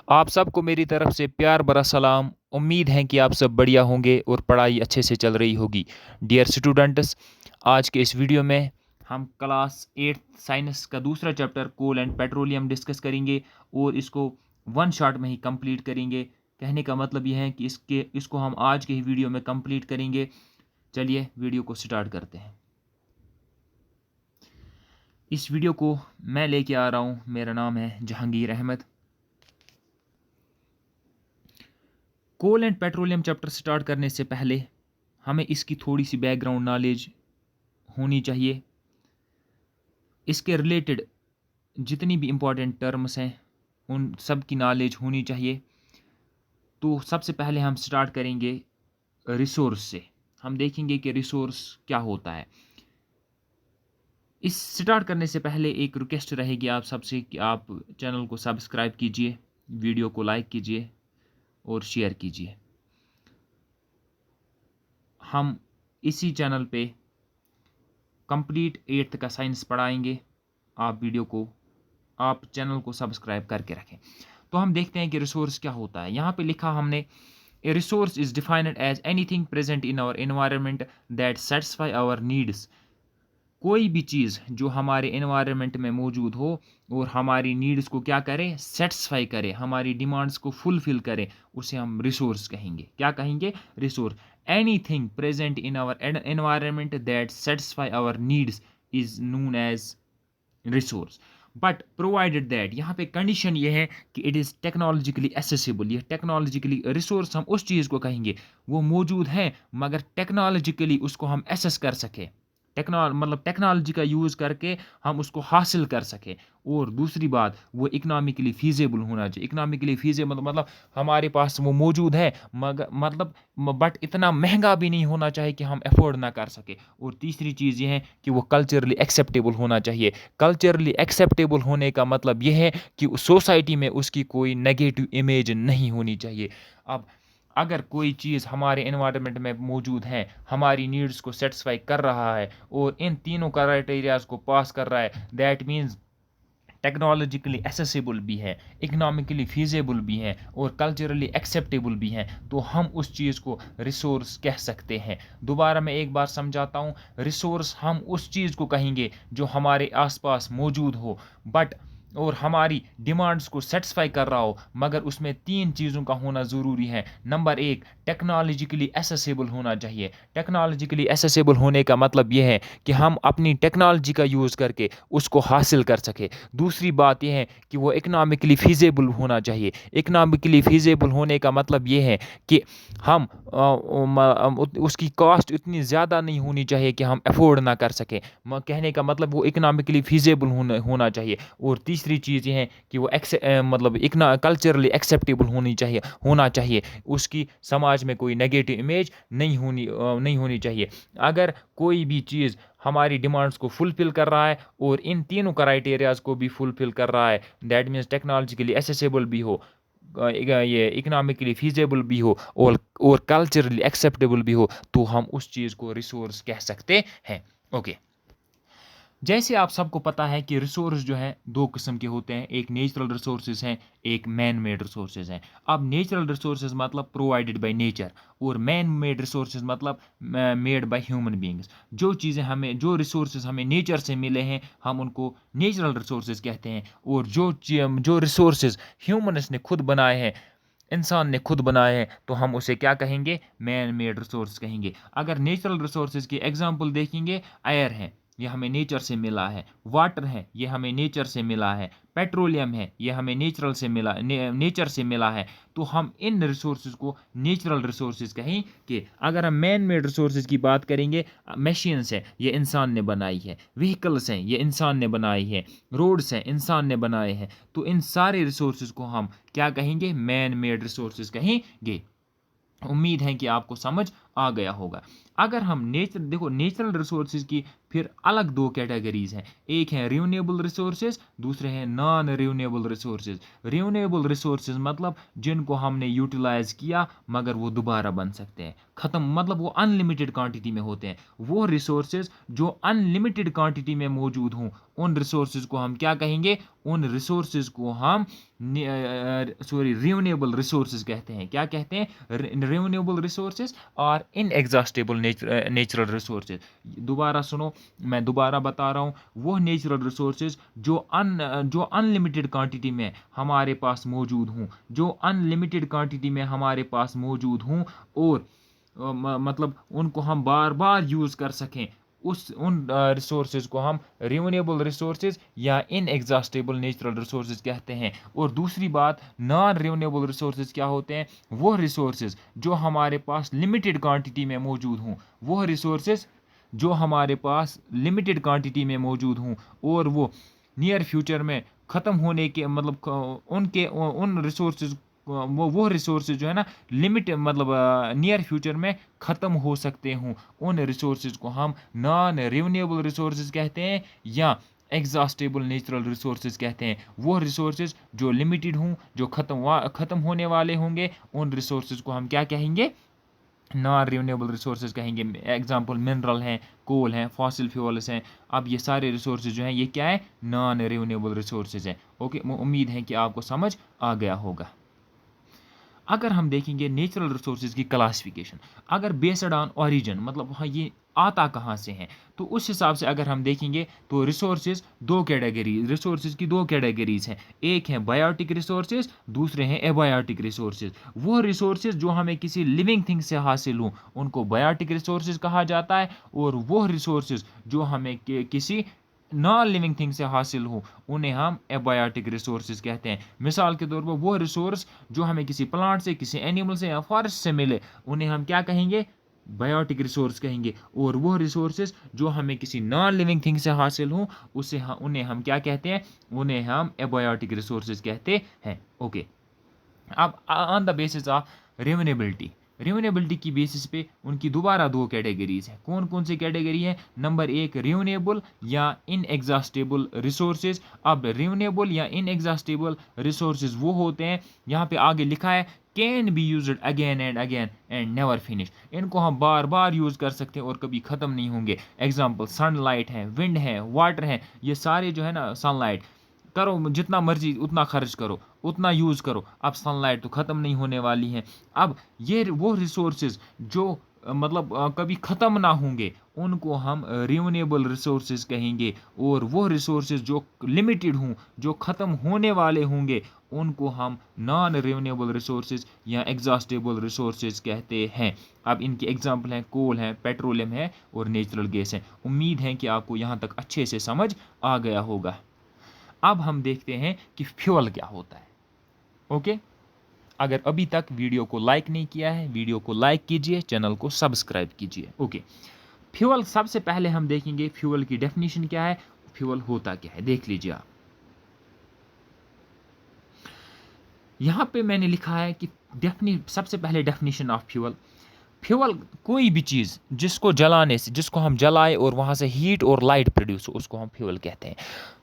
आप सबको मेरी तरफ से प्यार भरा सलाम। उम्मीद है कि आप सब बढ़िया होंगे और पढ़ाई अच्छे से चल रही होगी। डियर स्टूडेंट्स, आज के इस वीडियो में हम क्लास 8 साइंस का दूसरा chapter coal and petroleum discuss करेंगे और इसको वन शॉट में ही कंप्लीट करेंगे। कहने का मतलब यह है कि इसको हम आज के ही वीडियो में कंप्लीट करेंगे। चलिए वीडियो को स्टार्ट करते हैं। इस वीडियो को मैं लेके आ रहा हूँ, मेरा नाम है जहांगीर अहमद। कोल एंड पेट्रोलियम चैप्टर स्टार्ट करने से पहले हमें इसकी थोड़ी सी बैकग्राउंड नॉलेज होनी चाहिए। इसके रिलेटेड जितनी भी इम्पोर्टेंट टर्म्स हैं उन सब की नॉलेज होनी चाहिए। तो सबसे पहले हम स्टार्ट करेंगे रिसोर्स से। हम देखेंगे कि रिसोर्स क्या होता है। इस स्टार्ट करने से पहले एक रिक्वेस्ट रहेगी आप सबसे कि आप चैनल को सब्सक्राइब कीजिए, वीडियो को लाइक कीजिए और शेयर कीजिए। हम इसी चैनल पे कंप्लीट 8th का साइंस पढ़ाएंगे। आप चैनल को सब्सक्राइब करके रखें। तो हम देखते हैं कि रिसोर्स क्या होता है। यहाँ पे लिखा हमने, a resource is defined as anything present in our environment that satisfy our needs. कोई भी चीज़ जो हमारे एनवायरनमेंट में मौजूद हो और हमारी नीड्स को क्या करे, सेटिस्फाई करे, हमारी डिमांड्स को फुलफिल करे, उसे हम रिसोर्स कहेंगे। क्या कहेंगे? Resource. Anything present in our environment that satisfy our needs is known as resource. But provided that, यहाँ पे कंडीशन ये है कि इट इज़ टेक्नोलॉजिकली एसेसिबल। ये टेक्नोलॉजिकली रिसोर्स हम उस चीज़ को कहेंगे वो मौजूद है मगर टेक्नोलॉजिकली उसको हम एसेस कर सके, टेक्नोलॉजी का यूज़ करके हम उसको हासिल कर सकें। और दूसरी बात, वो इकोनॉमिकली फीजेबल होना चाहिए। इकोनॉमिकली फीजेबल मतलब हमारे पास वो मौजूद है मगर बट इतना महंगा भी नहीं होना चाहिए कि हम अफोर्ड ना कर सके। और तीसरी चीज़ ये है कि वो कल्चरली एक्सेप्टेबल होना चाहिए। कल्चरली एक्सेप्टेबल होने का मतलब ये है कि सोसाइटी में उसकी कोई नेगेटिव इमेज नहीं होनी चाहिए। अब अगर कोई चीज़ हमारे एनवायरनमेंट में मौजूद है, हमारी नीड्स को सेटिस्फाई कर रहा है और इन तीनों क्राइटेरियाज को पास कर रहा है, दैट मीन्स टेक्नोलॉजिकली एसेसिबल भी है, इकोनॉमिकली फीजेबल भी है और कल्चरली एक्सेप्टेबल भी है, तो हम उस चीज़ को रिसोर्स कह सकते हैं। दोबारा मैं एक बार समझाता हूँ। रिसोर्स हम उस चीज़ को कहेंगे जो हमारे आसपास मौजूद हो बट और हमारी डिमांड्स को सेटिस्फाई कर रहा हो, मगर उसमें 3 चीज़ों का होना ज़रूरी है। नंबर 1, टेक्नोलॉजिकली एसेसिबल होना चाहिए। टेक्नोलॉजिकली एसेसिबल होने का मतलब यह है कि हम अपनी टेक्नोलॉजी का यूज़ करके उसको हासिल कर सके। दूसरी बात यह है कि वो इकोनॉमिकली फीजेबल होना चाहिए। इकोनॉमिकली फीजेबल होने का मतलब ये है कि हम उसकी कॉस्ट इतनी ज़्यादा नहीं होनी चाहिए कि हम अफोर्ड ना कर सकें। कहने का मतलब वो इकोनॉमिकली फीजेबल होना चाहिए। और तीसरी चीज़ ये है कि वो कल्चरली एक्सेप्टेबल होना चाहिए। उसकी समाज में कोई नेगेटिव इमेज नहीं होनी चाहिए। अगर कोई भी चीज़ हमारी डिमांड्स को फुलफिल कर रहा है और इन तीनों क्राइटेरियाज को भी फुलफिल कर रहा है, दैट मीन्स टेक्नोलॉजिकली एसेसिबल भी हो, ये इकोनॉमिकली फीजेबल भी हो और कल्चरली एक्सेप्टेबल भी हो, तो हम उस चीज़ को रिसोर्स कह सकते हैं। ओके। जैसे आप सबको पता है कि रिसोर्स जो है 2 किस्म के होते हैं। एक नेचुरल रिसोर्सेज हैं, एक मैन मेड रिसोर्सेज हैं। अब नेचुरल रिसोर्सेज मतलब प्रोवाइडेड बाय नेचर और मैन मेड रिसोर्सेज मतलब मेड बाय ह्यूमन बीइंग्स। जो रिसोर्सेज हमें नेचर से मिले हैं हम उनको नेचुरल रिसोर्सेज कहते हैं। और जो रिसोर्सेज ह्यूमनस ने खुद बनाए हैं, इंसान ने खुद बनाए हैं, तो हम उसे क्या कहेंगे? मैन मेड रिसोर्स कहेंगे। अगर नेचुरल रिसोर्सेज की एग्जांपल देखेंगे, एयर है, ये हमें नेचर से मिला है। वाटर है, ये हमें नेचर से मिला है। पेट्रोलियम है, ये हमें नेचर से मिला है। तो हम इन रिसोर्सेज को नेचुरल रिसोर्सेज कहेंगे। अगर हम मैन मेड रिसोर्सेज की बात करेंगे, मशीन्स है, ये इंसान ने बनाई है। व्हीकल्स हैं, ये इंसान ने बनाई है। रोड्स हैं, इंसान ने बनाए हैं। तो इन सारे रिसोर्सेज को हम क्या कहेंगे? मैन मेड रिसोर्सेज कहेंगे। उम्मीद है कि आपको समझ आ गया होगा। अगर हम नेचुरल रिसोर्सेज की फिर अलग दो कैटेगरीज हैं, एक है रिन्यूएबल रिसोर्सेज, दूसरे हैं non renewable resources. Renewable resources मतलब जिनको हमने यूटिलाइज किया मगर वो दोबारा बन सकते हैं, ख़त्म मतलब वो अनलिमिटेड क्वांटिटी में होते हैं। वो रिसोर्सेज जो अनलिमिटेड क्वांटिटी में मौजूद हों, उन रिसोर्सेज को हम क्या कहेंगे? उन रिसोर्सेज को हम रिन्यूएबल रिसोर्सेज कहते हैं। क्या कहते हैं? रिन्यूएबल रिसोर्सेज और इनएग्जॉस्टेबल नेचुरल रिसोर्सेज। दोबारा सुनो, मैं दोबारा बता रहा हूँ, वो नेचुरल रिसोर्सेज जो अनलिमिटेड क्वांटिटी में हमारे पास मौजूद हों, जो अनलिमिटेड क्वांटिटी में हमारे पास मौजूद हों और मतलब उनको हम बार बार यूज़ कर सकें, उन रिसोर्सेज को हम रिन्यूएबल रिसोर्सेज या इनएग्जॉस्टेबल नेचुरल रिसोर्सेज कहते हैं। और दूसरी बात, नॉन रिन्यूएबल रिसोर्सेज क्या होते हैं? वो रिसोर्सेज जो हमारे पास लिमिटेड क्वांटिटी में मौजूद हों, वो रिसोर्सेज जो हमारे पास लिमिटेड क्वांटिटी में मौजूद हों और वो नियर फ्यूचर में ख़त्म होने के मतलब उनके उन रिसोर्सेज वो रिसोर्सेज जो है ना लिमिट मतलब नियर फ्यूचर में ख़त्म हो सकते हों, उन रिसोर्सेज को हम नॉन रिन्यूएबल रिसोर्सेज कहते हैं या एग्जॉस्टेबल नेचुरल रिसोर्सेज कहते हैं। वो रिसोर्सेज जो लिमिटेड हों, जो ख़त्म होने वाले होंगे, उन रिसोर्सेज को हम क्या कहेंगे? नॉन रिन्यूएबल रिसोर्सेज कहेंगे। एग्जांपल मिनरल हैं, कोल हैं, फॉसिल फ्यूल्स हैं। अब ये सारे रिसोर्सेज जो हैं ये क्या है? नॉन रिन्यूएबल रिसोर्सेज हैं। ओके, उम्मीद है कि आपको समझ आ गया होगा। अगर हम देखेंगे नेचुरल रिसोर्सेज की क्लासिफिकेशन, अगर बेस्ड ऑन ओरिजिन मतलब हाँ ये आता कहाँ से हैं, तो उस हिसाब से अगर हम देखेंगे तो रिसोर्सेज की दो कैटेगरीज हैं। एक है बायोटिक रिसोर्सेज, दूसरे हैं एबायोटिक रिसोर्सेज। वो रिसोर्सेज जो हमें किसी लिविंग थिंग से हासिल हों उनको बायोटिक रिसोर्सेज कहा जाता है, और वो रिसोर्सेज जो हमें किसी नॉन लिविंग थिंग से हासिल हो उन्हें हम एबायोटिक रिसोर्सेज कहते हैं। मिसाल के तौर पर वो रिसोर्स जो हमें किसी प्लांट से, किसी एनिमल से या फॉरेस्ट से मिले उन्हें हम क्या कहेंगे? बायोटिक रिसोर्स कहेंगे। और वो रिसोर्सेज जो हमें किसी नॉन लिविंग थिंग से हासिल हो उन्हें हम क्या कहते हैं? उन्हें हम एबायोटिक रिसोर्सेज कहते हैं। ओके, अब on the basis of renewability की बेसिस पे उनकी दोबारा दो कैटेगरीज हैं। कौन कौन सी कैटेगरी है? नंबर एक, रिन्यूएबल या इनएग्जॉस्टेबल रिसोर्सेज। अब रिन्यूएबल या इनएग्जॉस्टेबल रिसोर्सेज वो होते हैं, यहाँ पे आगे लिखा है can be used again and never finish. इनको हम बार बार यूज़ कर सकते हैं और कभी ख़त्म नहीं होंगे। एग्जाम्पल सनलाइट है, विंड है, वाटर है, ये सारे जो है ना, सनलाइट करो जितना मर्जी उतना खर्च करो, उतना यूज़ करो, अब सनलाइट तो ख़त्म नहीं होने वाली है। अब ये वो रिसोर्सेज जो मतलब कभी ख़त्म ना होंगे उनको हम रिन्यूएबल रिसोर्सेज कहेंगे। और वो रिसोर्सेज जो लिमिटेड हों, जो ख़त्म होने वाले होंगे, उनको हम नॉन रिन्यूएबल रिसोर्सेज या एग्जॉस्टेबल रिसोर्सेज कहते हैं। अब इनके एग्जांपल हैं कोल है, पेट्रोलियम है और नेचुरल गैस है। उम्मीद है कि आपको यहाँ तक अच्छे से समझ आ गया होगा। अब हम देखते हैं कि फ्यूल क्या होता है। ओके, अगर अभी तक वीडियो को लाइक नहीं किया है, वीडियो को लाइक कीजिए, चैनल को सब्सक्राइब कीजिए। ओके, फ्यूल सबसे पहले हम देखेंगे फ्यूल की डेफिनेशन क्या है, फ्यूल होता क्या है, देख लीजिए आप। यहां पे मैंने लिखा है कि सबसे पहले डेफिनेशन ऑफ फ्यूल। फ्यूल कोई भी चीज़ जिसको जलाने से, जिसको हम जलाए और वहाँ से हीट और लाइट प्रोड्यूस हो, उसको हम फ्यूल कहते हैं।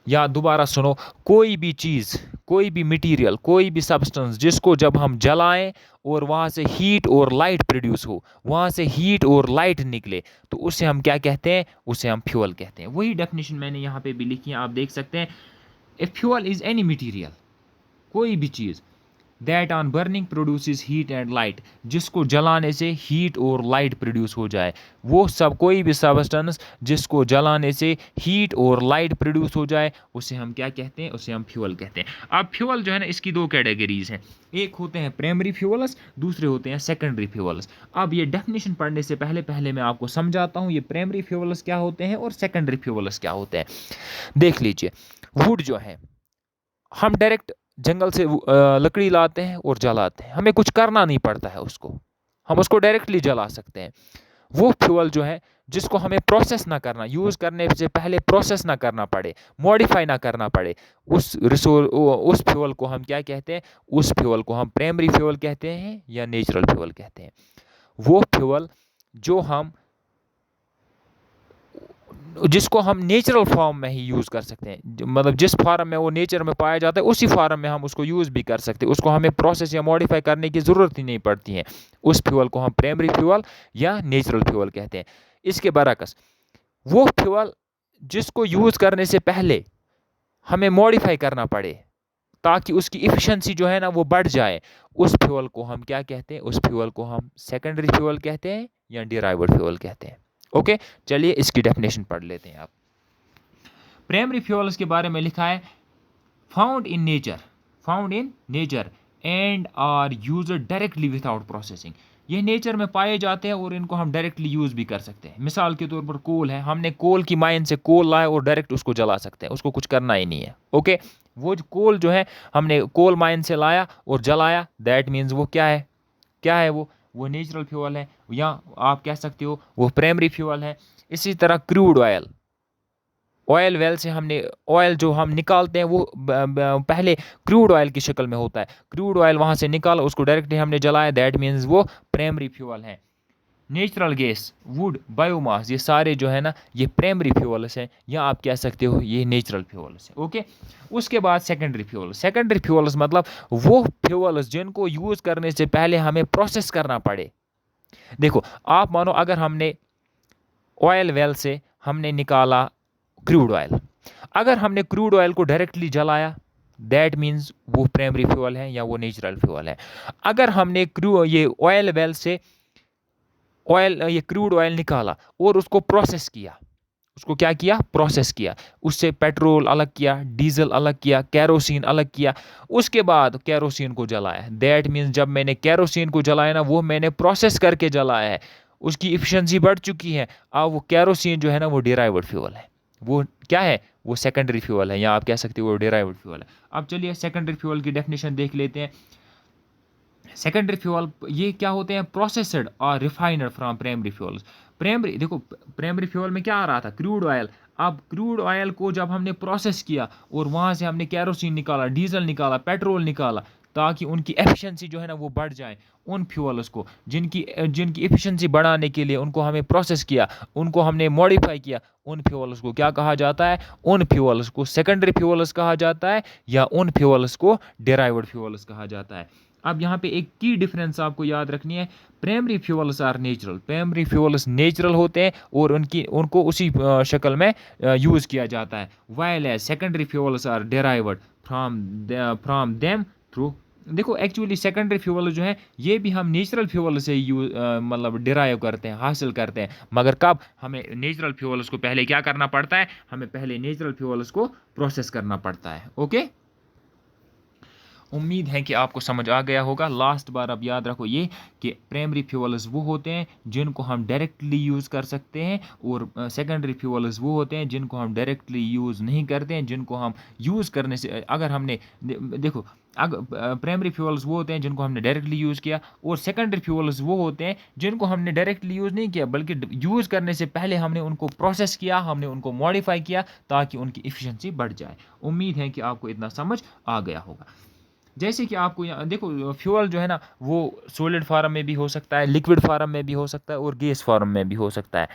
या दोबारा सुनो, कोई भी चीज़, कोई भी मटेरियल, कोई भी सब्सटेंस जिसको जब हम जलाएं और वहाँ से हीट और लाइट प्रोड्यूस हो, वहाँ से हीट और लाइट निकले, तो उसे हम क्या कहते हैं? उसे हम फ्यूल कहते हैं। वही डेफिनेशन मैंने यहाँ पे भी लिखी है, आप देख सकते हैं। A fuel is any material, कोई भी चीज़ that on burning produces heat and light, जिसको जलाने से हीट और लाइट प्रोड्यूस हो जाए, वो सब कोई भी सब्सटेंस जिसको जलाने से हीट और लाइट प्रोड्यूस हो जाए उसे हम क्या कहते हैं? उसे हम फ्यूल कहते हैं। अब फ्यूल जो है ना, इसकी दो कैटेगरीज हैं, एक होते हैं प्राइमरी फ्यूल्स, दूसरे होते हैं सेकेंडरी फ्यूल्स। अब ये डेफिनेशन पढ़ने से पहले पहले मैं आपको समझाता हूँ ये प्राइमरी फ्यूल्स क्या होते हैं और सेकेंडरी फ्यूल्स क्या होते हैं। देख लीजिए, वुड जो है, हम डायरेक्ट जंगल से लकड़ी लाते हैं और जलाते हैं, हमें कुछ करना नहीं पड़ता है उसको, हम उसको डायरेक्टली जला सकते हैं। वो फ्यूल जो है जिसको हमें प्रोसेस ना करना, यूज़ करने से पहले प्रोसेस ना करना पड़े, मॉडिफाई ना करना पड़े, उस फ्यूल को हम क्या कहते हैं? उस फ्यूल को हम प्राइमरी फ्यूल कहते हैं या नेचुरल फ्यूल कहते हैं। वो फ्यूल जो हम जिसको हम नेचुरल फॉर्म में ही यूज़ कर सकते हैं, मतलब जिस फार्म में वो नेचर में पाया जाता है उसी फार्म में हम उसको यूज़ भी कर सकते हैं, उसको हमें प्रोसेस या मॉडिफाई करने की ज़रूरत ही नहीं पड़ती है। उस फ्यूल को हम प्राइमरी फ्यूल या नेचुरल फ्यूल कहते हैं। इसके बरअक्स वो फ्यूल जिसको यूज़ करने से पहले हमें मॉडिफाई करना पड़े ताकि उसकी इफ़िशेंसी जो है ना वो बढ़ जाए, उस फ्यूल को हम क्या कहते हैं? उस फ्यूल को हम सेकेंडरी फ्यूल कहते हैं या डिराइव्ड फ्यूल कहते हैं। ओके, चलिए इसकी डेफिनेशन पढ़ लेते हैं आप। प्राइमरी फ्यूल्स के बारे में लिखा है found in nature and are used directly without processing. ये नेचर में पाए जाते हैं और इनको हम डायरेक्टली यूज़ भी कर सकते हैं। मिसाल के तौर पर कोल है, हमने कोल की माइन से कोल लाया और डायरेक्ट उसको जला सकते हैं, उसको कुछ करना ही नहीं है। ओके, वो जो कोल जो है हमने कोल माइन से लाया और जलाया, दैट मीन्स वो क्या है वो नेचुरल फ्यूल है, या आप कह सकते हो वो प्राइमरी फ्यूल है। इसी तरह क्रूड ऑयल वेल से हमने ऑयल जो हम निकालते हैं वो पहले क्रूड ऑयल की शक्ल में होता है। क्रूड ऑयल वहाँ से निकाला, उसको डायरेक्टली हमने जलाया, दैट मीन्स वो प्राइमरी फ्यूल है। नेचुरल गैस, वुड, बायोमास, ये सारे जो है ना ये प्राइमरी फ्यूल्स हैं, या आप कह सकते हो ये नेचुरल फ्यूल्स हैं। ओके, उसके बाद सेकेंडरी फ्यूल्स मतलब वो फ्यूल्स जिनको यूज़ करने से पहले हमें प्रोसेस करना पड़े। देखो, आप मानो अगर हमने ऑयल वेल से हमने निकाला क्रूड ऑयल, अगर हमने क्रूड ऑयल को डायरेक्टली जलाया, दैट मीन्स वो प्राइमरी फ्यूल है या वो नेचुरल फ्यूल है। अगर हमने ये ऑयल वेल से ये क्रूड ऑयल निकाला और उसको प्रोसेस किया, उसको क्या किया? प्रोसेस किया, उससे पेट्रोल अलग किया, डीजल अलग किया, केरोसिन अलग किया, उसके बाद केरोसिन को जलाया। दैट मीन्स जब मैंने केरोसिन को जलाया ना, वो मैंने प्रोसेस करके जलाया है, उसकी इफिशिएंसी बढ़ चुकी है। अब वो केरोसिन जो है ना वो डिराइव्ड फ्यूल है, वो क्या है? वो सेकेंडरी फ्यूल है, या आप कह सकते हो वो डिराइव्ड फ्यूल है। अब चलिए सेकेंडरी फ्यूल की डेफिनेशन देख लेते हैं। सेकेंडरी फ्यूल ये क्या होते हैं? प्रोसेस्ड और refined from primary fuels. Primary fuel में क्या आ रहा था? Crude oil. अब क्रूड ऑयल को जब हमने प्रोसेस किया और वहाँ से हमने केरोसिन निकाला, डीजल निकाला, पेट्रोल निकाला, ताकि उनकी एफिशिएंसी जो है ना वो बढ़ जाए, उन फ्यूल्स को जिनकी जिनकी एफिशिएंसी बढ़ाने के लिए उनको हमें प्रोसेस किया, उनको हमने मॉडिफाई किया, उन फ्यूल्स को क्या कहा जाता है? उन फ्यूल्स को सेकेंडरी फ्यूल्स कहा जाता है, या उन फ्यूल्स को डिराइव्ड फ्यूल्स कहा जाता है। अब यहाँ पे एक की डिफरेंस आपको याद रखनी है। Primary fuels are natural, primary fuels natural होते हैं और उनको उसी शक्ल में यूज़ किया जाता है। While as secondary fuels are derived from them through. देखो, एक्चुअली सेकेंडरी फ्यूल जो है ये भी हम नेचुरल फ्यूल से मतलब डिराइव करते हैं, हासिल करते हैं। मगर कब? हमें नेचुरल फ्यूल्स को पहले क्या करना पड़ता है? हमें पहले नेचुरल फ्यूल्स को प्रोसेस करना पड़ता है। ओके, उम्मीद है कि आपको समझ आ गया होगा। लास्ट बार अब याद रखो ये कि प्राइमरी फ्यूल्स वो होते हैं जिनको हम डायरेक्टली यूज़ कर सकते हैं, और सेकेंडरी फ्यूल्स वो होते हैं जिनको हम डायरेक्टली यूज़ नहीं करते हैं, जिनको हम यूज़ करने से अगर हमने देखो, अगर प्राइमरी फ्यूल्स वो होते हैं जिनको हमने डायरेक्टली यूज़ किया, और सेकेंडरी फ्यूल्स वो होते हैं जिनको हमने डायरेक्टली यूज़ नहीं किया, बल्कि यूज़ करने से पहले हमने उनको प्रोसेस किया, हमने उनको मॉडिफाई किया ताकि उनकी इफ़िशिएंसी बढ़ जाए। उम्मीद है कि आपको इतना समझ आ गया होगा। जैसे कि आपको यहाँ देखो, फ्यूल जो है ना वो सॉलिड फार्म में भी हो सकता है, लिक्विड फार्म में भी हो सकता है, और गैस फार्म में भी हो सकता है।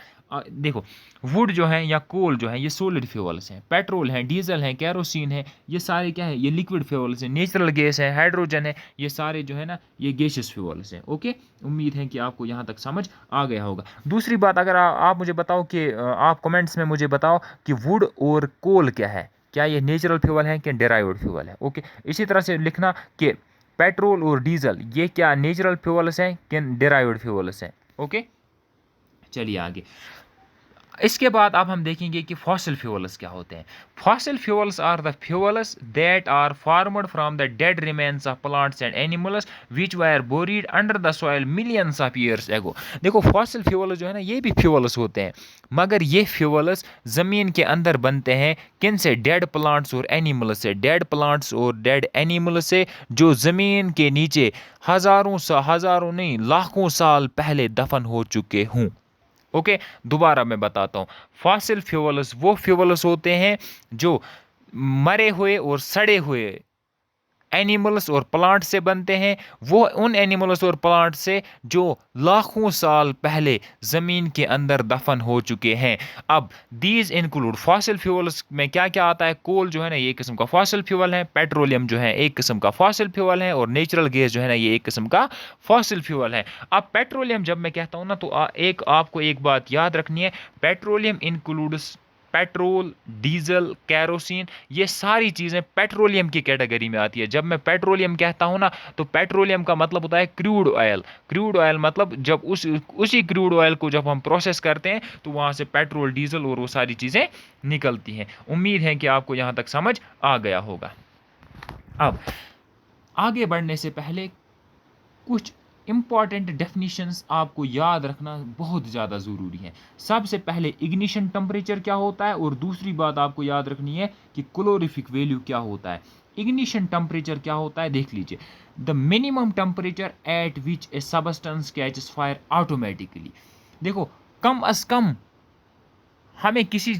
देखो, वुड जो है या कोल जो है ये सॉलिड फ्यूल्स हैं, पेट्रोल है, डीजल है, केरोसिन है, ये सारे क्या है? ये लिक्विड फ्यूल्स हैं। नेचुरल गैस है, हाइड्रोजन है, ये सारे जो है ना ये गैसियस फ्यूल्स हैं। ओके, उम्मीद है कि आपको यहाँ तक समझ आ गया होगा। दूसरी बात, अगर आप मुझे बताओ कि आप कमेंट्स में मुझे बताओ कि वुड और कोल क्या है, क्या ये नेचुरल फ्यूल है कि डिराइव्ड फ्यूल है? ओके, इसी तरह से लिखना कि पेट्रोल और डीजल ये क्या नेचुरल फ्यूल्स हैं कि डिराइव्ड फ्यूल्स हैं? ओके, चलिए आगे। इसके बाद अब हम देखेंगे कि फॉसिल फ्यूल्स क्या होते हैं। Fossil fuels are the fuels that are formed from the dead remains of plants and animals which were buried under the soil millions of years ago. देखो, फॉसिल फ्यूल्स जो है ना ये भी फ्यूल्स होते हैं, मगर ये फ्यूल्स ज़मीन के अंदर बनते हैं। किन से? डेड प्लांट्स और एनिमल्स से। डेड प्लांट्स और डेड एनिमल्स से जो ज़मीन के नीचे हज़ारों नहीं लाखों साल पहले दफन हो चुके हों। ओके, दोबारा मैं बताता हूँ। फॉसिल फ्यूल्स वो फ्यूल्स होते हैं जो मरे हुए और सड़े हुए एनिमल्स और प्लांट से बनते हैं, वो उन एनिमल्स और प्लांट से जो लाखों साल पहले ज़मीन के अंदर दफन हो चुके हैं। अब दीज इंक्लूड फॉसिल फ्यूल्स में क्या क्या आता है? कोल जो है ना ये एक किस्म का फॉसिल फ्यूल है, पेट्रोलियम जो है एक किस्म का फॉसिल फ्यूल है, और नेचुरल गैस जो है ना ये एक किस्म का फॉसिल फ्यूल है। अब पेट्रोलियम जब मैं कहता हूँ ना तो आपको एक बात याद रखनी है, petroleum includes petrol, diesel, kerosene, ये सारी चीज़ें पेट्रोलियम की कैटेगरी में आती है। जब मैं पेट्रोलियम कहता हूँ ना तो पेट्रोलियम का मतलब होता है क्रूड ऑयल। क्रूड ऑयल मतलब जब उसी क्रूड ऑयल को जब हम प्रोसेस करते हैं तो वहाँ से पेट्रोल, डीजल और वो सारी चीज़ें निकलती हैं। उम्मीद है कि आपको यहाँ तक समझ आ गया होगा। अब आगे बढ़ने से पहले कुछ इंपॉर्टेंट डेफिनेशंस आपको याद रखना बहुत ज़्यादा ज़रूरी है। सबसे पहले इग्निशन टेम्परेचर क्या होता है, और दूसरी बात आपको याद रखनी है कि कैलोरीफिक वैल्यू क्या होता है। इग्निशन टेम्परेचर क्या होता है देख लीजिए, the minimum temperature at which A substance catches fire automatically. देखो, कम अज कम हमें किसी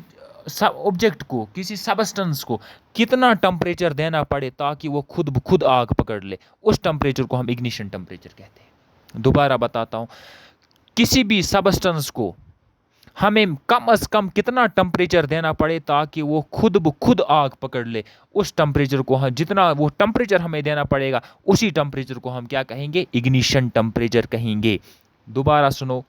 ऑब्जेक्ट को, किसी सबस्टेंस को कितना टेम्परेचर देना पड़े ताकि वो खुद ब खुद आग पकड़ ले, उस टेम्परेचर को हम इग्निशन टेम्परेचर कहते हैं। दोबारा बताता हूँ, किसी भी सबस्टेंस को हमें कम अज कम कितना टेम्परेचर देना पड़े ताकि वो खुद ब खुद आग पकड़ ले, उस टेम्परेचर को हम, जितना वो टेम्परेचर हमें देना पड़ेगा उसी टेम्परेचर को हम क्या कहेंगे? इग्निशन टेम्परेचर कहेंगे। दोबारा सुनो,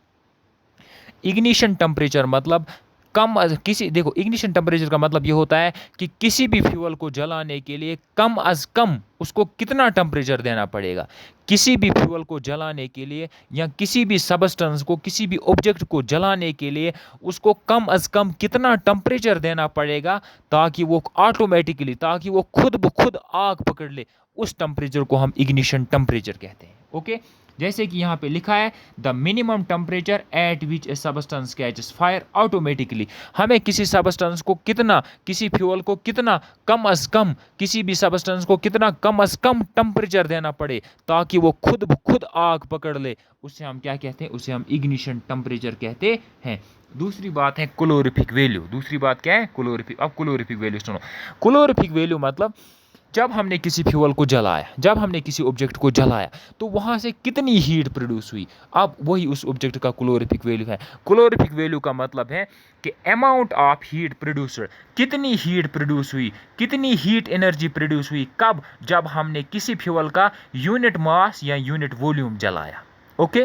इग्निशन टेम्परेचर मतलब किसी, देखो इग्निशन टेम्परेचर का मतलब ये होता है कि किसी भी फ्यूल को जलाने के लिए कम अज कम उसको कितना टेम्परेचर देना पड़ेगा। किसी भी फ्यूल को जलाने के लिए या किसी भी सबस्टेंस को, किसी भी ऑब्जेक्ट को जलाने के लिए उसको कम अज कम कितना टेम्परेचर देना पड़ेगा ताकि वो ऑटोमेटिकली, ताकि वो खुद ब खुद आग पकड़ ले, उस टेम्परेचर को हम इग्निशन टेम्परेचर कहते हैं। ओके, जैसे कि यहाँ पे लिखा है the minimum temperature at which A substance catches fire automatically. हमें किसी सबस्टेंस को कितना, किसी फ्यूल को कितना कम अज कम, किसी भी सबस्टेंस को कितना कम अज कम टेम्परेचर देना पड़े ताकि वो खुद ब खुद आग पकड़ ले, उसे हम क्या कहते हैं? उसे हम इग्निशन टेम्परेचर कहते हैं। दूसरी बात है कैलोरीफिक वैल्यू। दूसरी बात क्या है? कैलोरीफिक। अब कैलोरीफिक वैल्यू सुनो। कैलोरीफिक वैल्यू मतलब जब हमने किसी फ्यूल को जलाया, जब हमने किसी ऑब्जेक्ट को जलाया तो वहाँ से कितनी हीट प्रोड्यूस हुई, अब वही उस ऑब्जेक्ट का कैलोरीफिक वैल्यू है। कैलोरीफिक वैल्यू का मतलब है कि अमाउंट ऑफ हीट प्रोड्यूसर, कितनी हीट प्रोड्यूस हुई, कितनी हीट एनर्जी प्रोड्यूस हुई, कब? जब हमने किसी फ्यूल का यूनिट मास या यूनिट वॉल्यूम जलाया। ओके,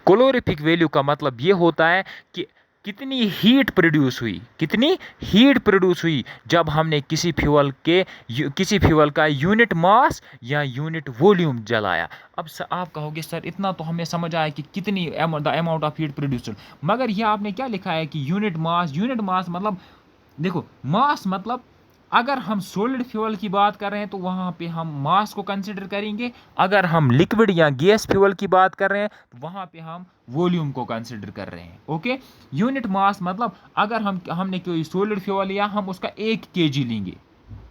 कैलोरीफिक वैल्यू का मतलब ये होता है कि कितनी हीट प्रोड्यूस हुई, कितनी हीट प्रोड्यूस हुई जब हमने किसी फ्यूल का यूनिट मास या यूनिट वॉल्यूम जलाया। अब आप कहोगे सर इतना तो हमें समझ आया कि कितनी the amount of heat produced, मगर यह आपने क्या लिखा है कि यूनिट मास। यूनिट मास मतलब, देखो मास मतलब अगर हम सॉलिड फ्यूल की बात कर रहे हैं तो वहाँ पे हम मास को कंसिडर करेंगे, अगर हम लिक्विड या गैस फ्यूल की बात कर रहे हैं तो वहाँ पे हम वॉल्यूम को कंसिडर कर रहे हैं। ओके, यूनिट मास मतलब अगर हमने कोई सॉलिड फ्यूल लिया, हम उसका 1 kg लेंगे,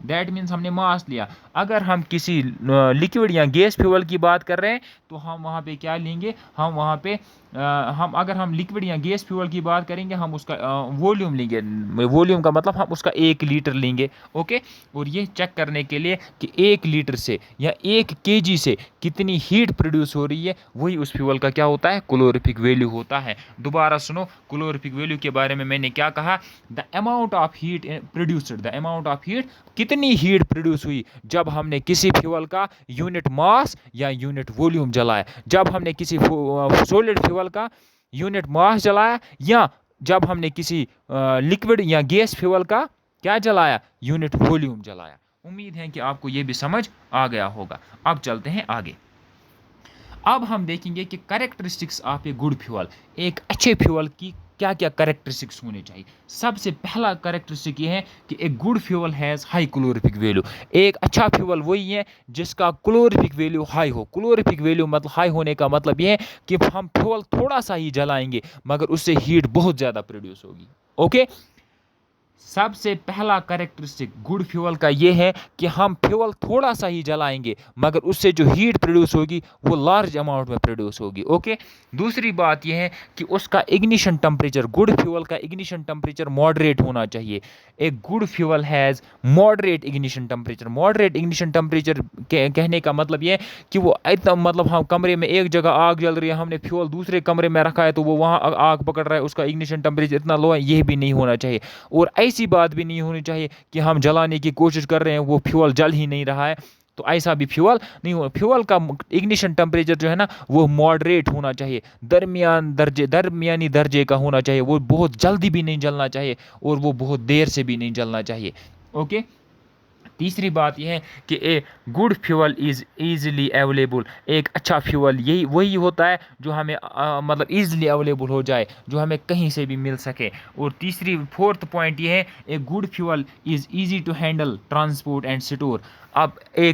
दैट मीन्स हमने मास लिया। अगर हम किसी लिक्विड या गैस फ्यूल की बात कर रहे हैं तो हम वहाँ पे क्या लेंगे? हम वहाँ पे अगर हम लिक्विड या गैस फ्यूल की बात करेंगे हम उसका वॉल्यूम लेंगे। वॉल्यूम का मतलब हम उसका 1 लीटर लेंगे। ओके, और ये चेक करने के लिए कि 1 लीटर से या 1 kg से कितनी हीट प्रोड्यूस हो रही है, वही उस फ्यूल का क्या होता है? कैलोरीफिक वैल्यू होता है। दोबारा सुनो, कैलोरीफिक वैल्यू के बारे में मैंने क्या कहा? The amount of heat produced, the amount of heat, कितनी हीट प्रोड्यूस हुई जब हमने किसी फ्यूल का यूनिट मास या यूनिट वॉल्यूम जलाया, जब हमने किसी सॉलिड फ्यूल का यूनिट मास जलाया, या जब हमने किसी लिक्विड या गैस फ्यूल का क्या जलाया? यूनिट वॉल्यूम जलाया। उम्मीद है कि आपको यह भी समझ आ गया होगा। अब चलते हैं आगे। अब हम देखेंगे कि characteristics of A good fuel, एक अच्छे फ्यूल की क्या क्या कैरेक्टरिस्टिक्स होने चाहिए। सबसे पहला कैरेक्टरिस्टिक ये है कि एक good fuel has high calorific value. एक अच्छा फ्यूल वही है जिसका कैलोरीफिक वैल्यू हाई हो। कैलोरीफिक वैल्यू मतलब हाई होने का मतलब ये है कि हम फ्यूल थोड़ा सा ही जलाएंगे मगर उससे हीट बहुत ज़्यादा प्रोड्यूस होगी। ओके, सबसे पहला कैरेक्टरिस्टिक गुड फ्यूल का ये है कि हम फ्यूल थोड़ा सा ही जलाएंगे मगर उससे जो हीट प्रोड्यूस होगी वो लार्ज अमाउंट में प्रोड्यूस होगी। ओके, दूसरी बात यह है कि उसका इग्निशन टेम्परेचर, गुड फ्यूल का इग्निशन टेम्परेचर मॉडरेट होना चाहिए। एक good fuel has moderate ignition temperature. Moderate ignition temperature कहने का मतलब ये है कि वो इतना, मतलब हम कमरे में एक जगह आग जल रही है, हमने फ्यूल दूसरे कमरे में रखा है तो वो वहाँ आग पकड़ रहा है, उसका इग्निशन टेम्परेचर इतना लो है, यह भी नहीं होना चाहिए। और ऐसी बात भी नहीं होनी चाहिए कि हम जलाने की कोशिश कर रहे हैं, वो फ्यूल जल ही नहीं रहा है, तो ऐसा भी फ्यूल नहीं हो। फ्यूल का इग्निशन टेम्परेचर जो है ना वो मॉडरेट होना चाहिए, दरमियानी दर्जे का होना चाहिए। वो बहुत जल्दी भी नहीं जलना चाहिए और वो बहुत देर से भी नहीं जलना चाहिए। ओके, तीसरी बात यह है कि ए good fuel is easily available. एक अच्छा फ्यूल यही वही होता है जो हमें मतलब ईजिली अवेलेबल हो जाए, जो हमें कहीं से भी मिल सके। और फोर्थ पॉइंट ये है a good fuel is easy to handle, transport and store. अब ये